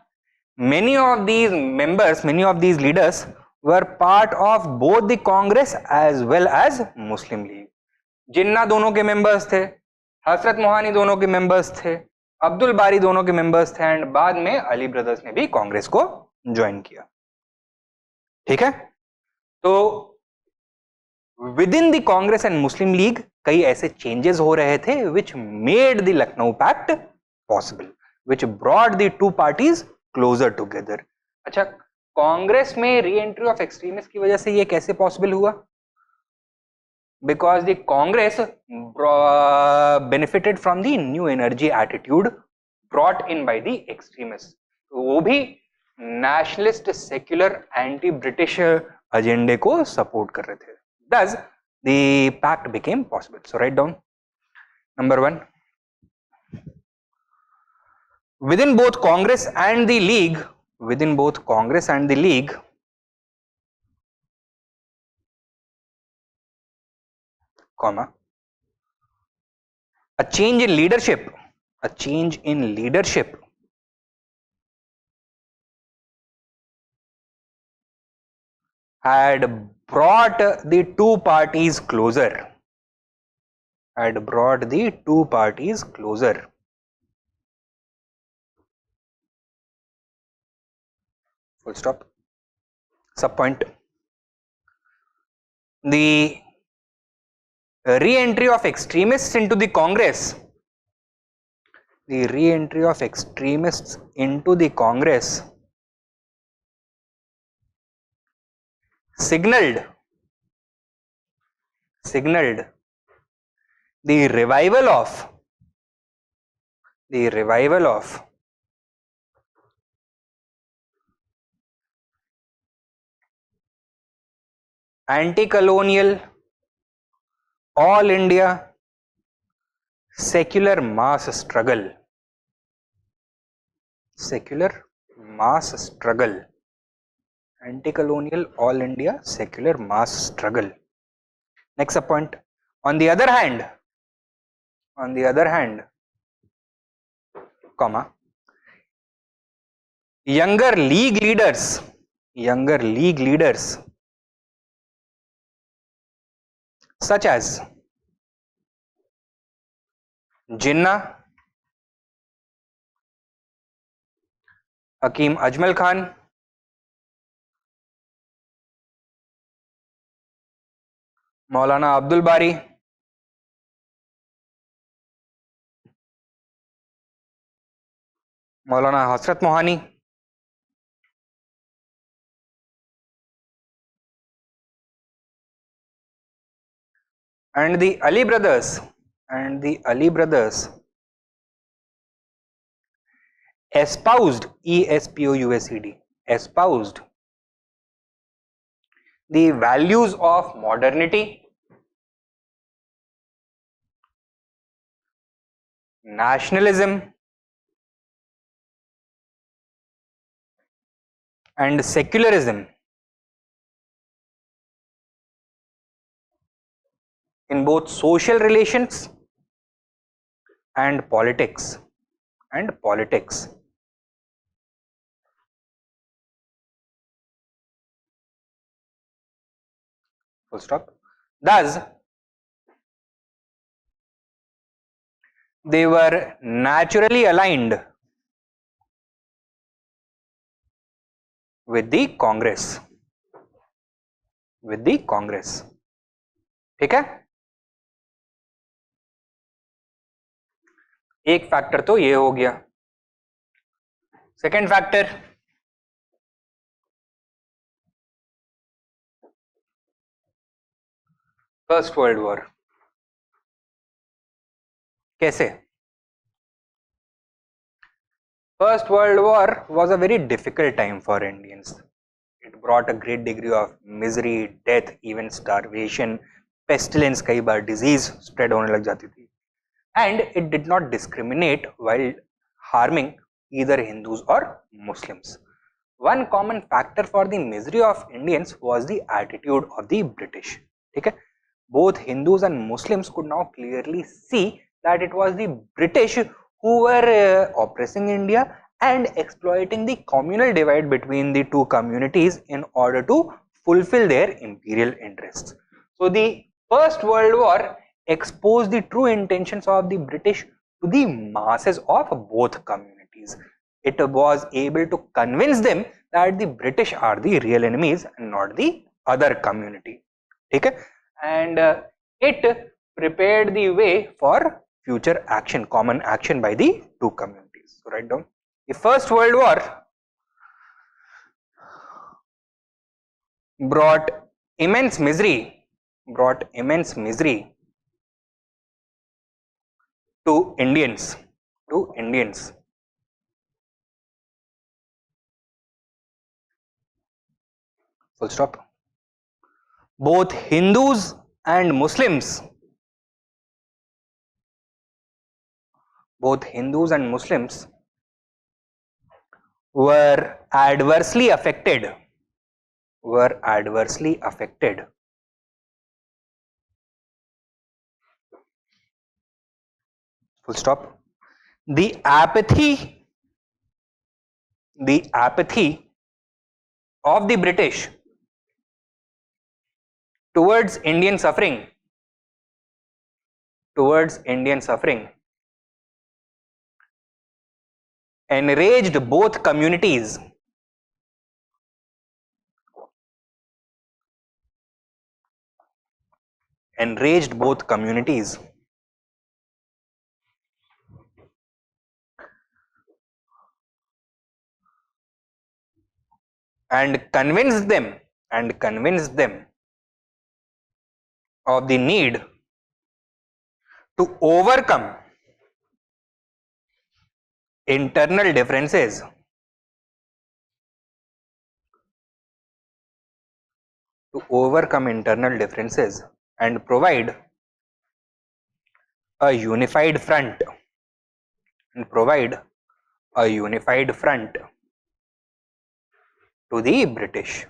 many of these members, many of these leaders were part of both the Congress as well as Muslim League. जिन्ना दोनों के members थे, हसरत मोहानी दोनों के members थे, अब्दुल बारी दोनों के members थे, एंड बाद में अली ब्रदर्स ने भी कांग्रेस को ज्वाइन किया। ठीक है, तो within the Congress and Muslim League कई ऐसे चेंजेस हो रहे थे which made the Lucknow pact possible, which brought the two parties closer together. अच्छा, कांग्रेस में री एंट्री ऑफ एक्सट्रीमिस्ट की वजह से ये कैसे पॉसिबल हुआ? Because the Congress benefited from the new energy attitude brought in by the extremist, वो भी नेशनलिस्ट सेक्युलर एंटी ब्रिटिश एजेंडे को सपोर्ट कर रहे थे। Thus, the pact became possible. So write down number 1. Within both Congress and the League, comma, a change in leadership had brought the two parties closer. Full stop. Sub point. The re-entry of extremists into the Congress. Signaled the revival of anti-colonial all India secular mass struggle. Anti-colonial all India secular mass struggle. Next point. On the other hand, comma, younger league leaders such as Jinnah, Hakim Ajmal Khan, Maulana Abdul Bari, Maulana Hasrat Mohani, and the Ali brothers espoused the values of modernity, nationalism, and secularism in both social relations and politics. Full stop. Thus, they were naturally aligned with the Congress. ठीक है, एक factor तो ये हो गया। Second factor, first world war. कैसे? First world war was a very difficult time for Indians. It brought a great degree of misery, death, even starvation, pestilence, कई बार disease spread होने लग जाती थी, and it did not discriminate while harming either Hindus or Muslims. One common factor for the misery of Indians was the attitude of the British. ठीक है, both Hindus and Muslims could now clearly see that it was the British who were oppressing India and exploiting the communal divide between the two communities in order to fulfill their imperial interests. So the First World War exposed the true intentions of the British to the masses of both communities. It was able to convince them that the British are the real enemies and not the other community. ठीक है, and it prepared the way for future action, common action by the two communities. So write down. The First World War brought immense misery to Indians. Full stop. Both Hindus and Muslims were adversely affected. Full stop. The apathy of the British towards Indian suffering enraged both communities. And convinced them of the need to overcome internal differences and provide a unified front to the British.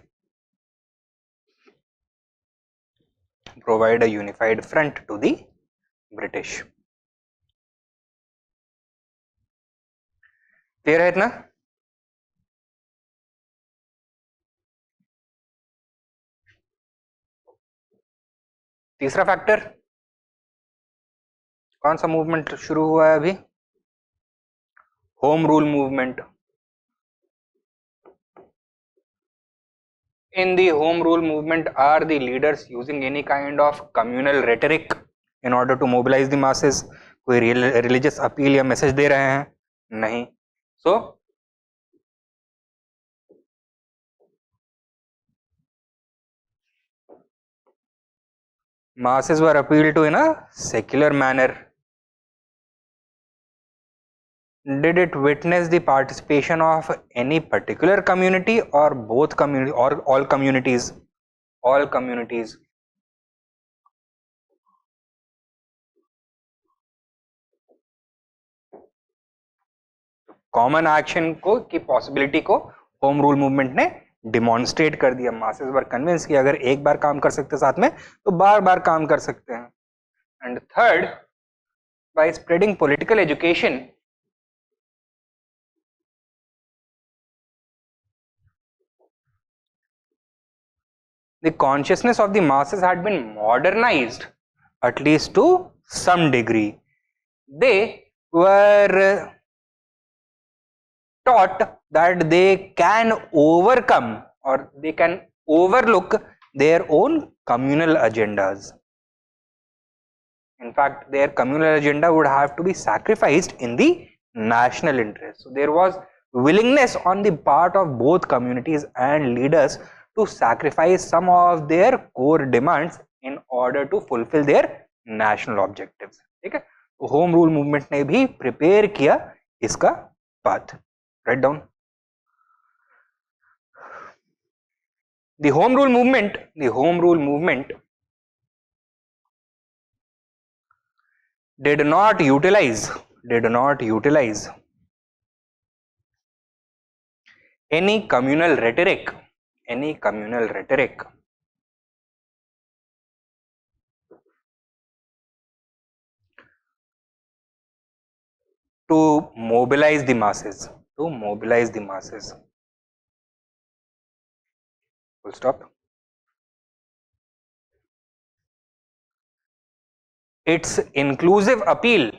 Clear है इतना? तीसरा factor कौन सा movement शुरू हुआ है अभी? Home rule movement. In the home rule movement, are the leaders using any kind of communal rhetoric in order to mobilize the masses? कोई religious appeal या message दे रहे हैं? नहीं. So masses were appealed to in a secular manner. Did it witness the participation of any particular community or both community or all communities? All communities. Common action को की possibility को home rule movement ने demonstrate कर दिया. Masses वर convince कि अगर एक बार काम कर सकते साथ में तो बार बार काम कर सकते हैं. And third, by spreading political education, the consciousness of the masses had been modernized, at least to some degree. They were taught that they can overcome or they can overlook their own communal agendas. In fact, their communal agenda would have to be sacrificed in the national interest. So there was willingness on the part of both communities and leaders to sacrifice some of their core demands in order to fulfill their national objectives. ठीक है, तो home rule movement ने भी prepare किया इसका path. Write down. The home rule movement did not utilize any communal rhetoric to mobilize the masses. Full stop. Its inclusive appeal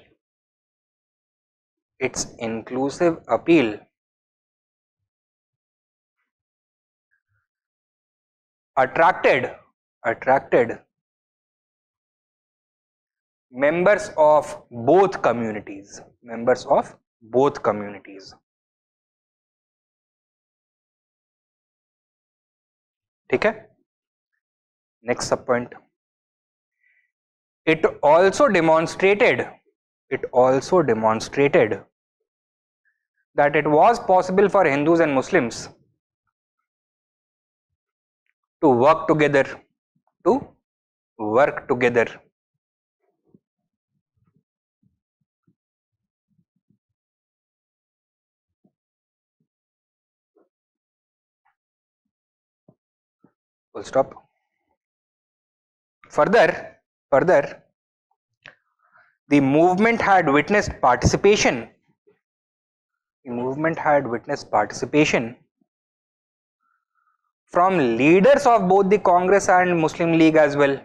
attracted members of both communities, members of both communities. ठीक है, next sub point. It also demonstrated that it was possible for Hindus and Muslims to work together, full stop. Further, the movement had witnessed participation from leaders of both the Congress and Muslim League as well.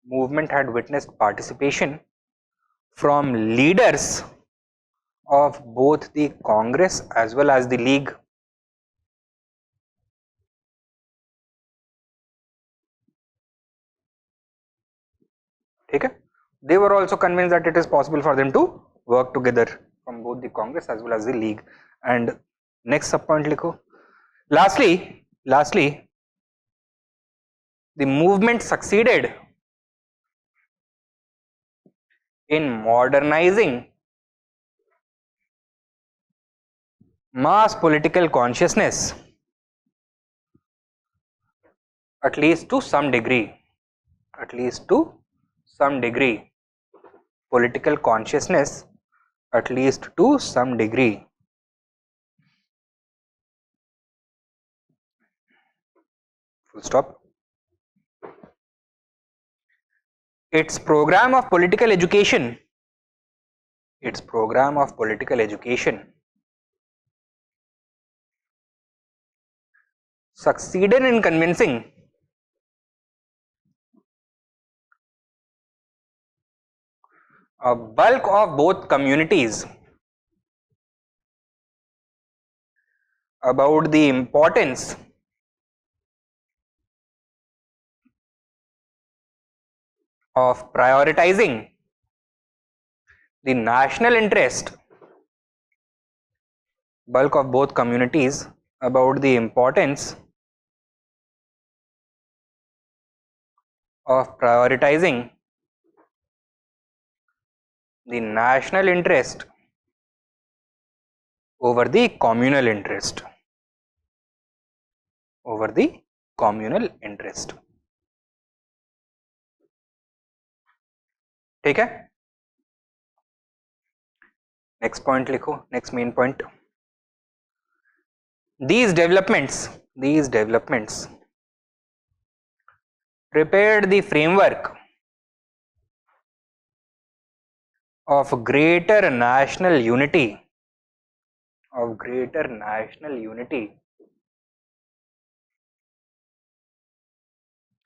Movement had witnessed participation from leaders of both the Congress as well as the League. Okay? They were also convinced that it is possible for them to work together from both the Congress as well as the League. And next sub point likho. Lastly, the movement succeeded in modernizing mass political consciousness, at least to some degree. Political consciousness, at least to some degree. Full stop. Its program of political education succeeded in convincing a bulk of both communities about the importance of prioritizing the national interest, bulk of both communities about the importance of prioritizing the national interest over the communal interest. ठीक है, next point लिखो, next main point. These developments prepared the framework of greater national unity,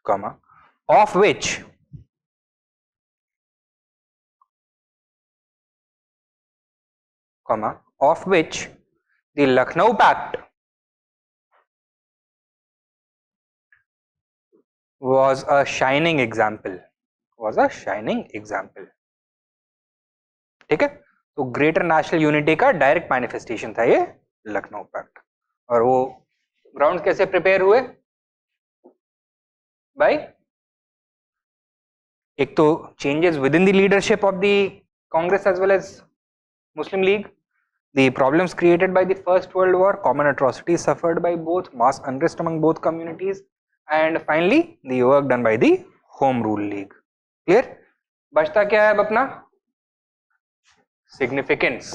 comma, of which the Lucknow Pact was a shining example. ठीक है, तो greater national unity का direct manifestation था ये Lucknow pact. और वो ग्राउंड कैसे प्रिपेयर हुए भाई? एक तो changes within the leadership of the Congress as well as Muslim League, the problems created by the First World War, common atrocities suffered by both, mass unrest among both communities, and finally the work done by the Home Rule League. Clear? बचता क्या है अब अपना? Significance.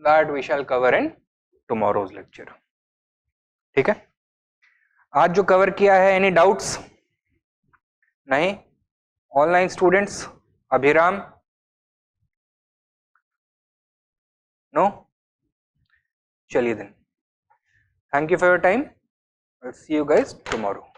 That we shall cover in tomorrow's lecture. ठीक है, आज जो cover किया है, एनी डाउट्स? नहीं? Online students, Abhiram? नो? चलिए then, thank you for your time. I'll see you guys tomorrow.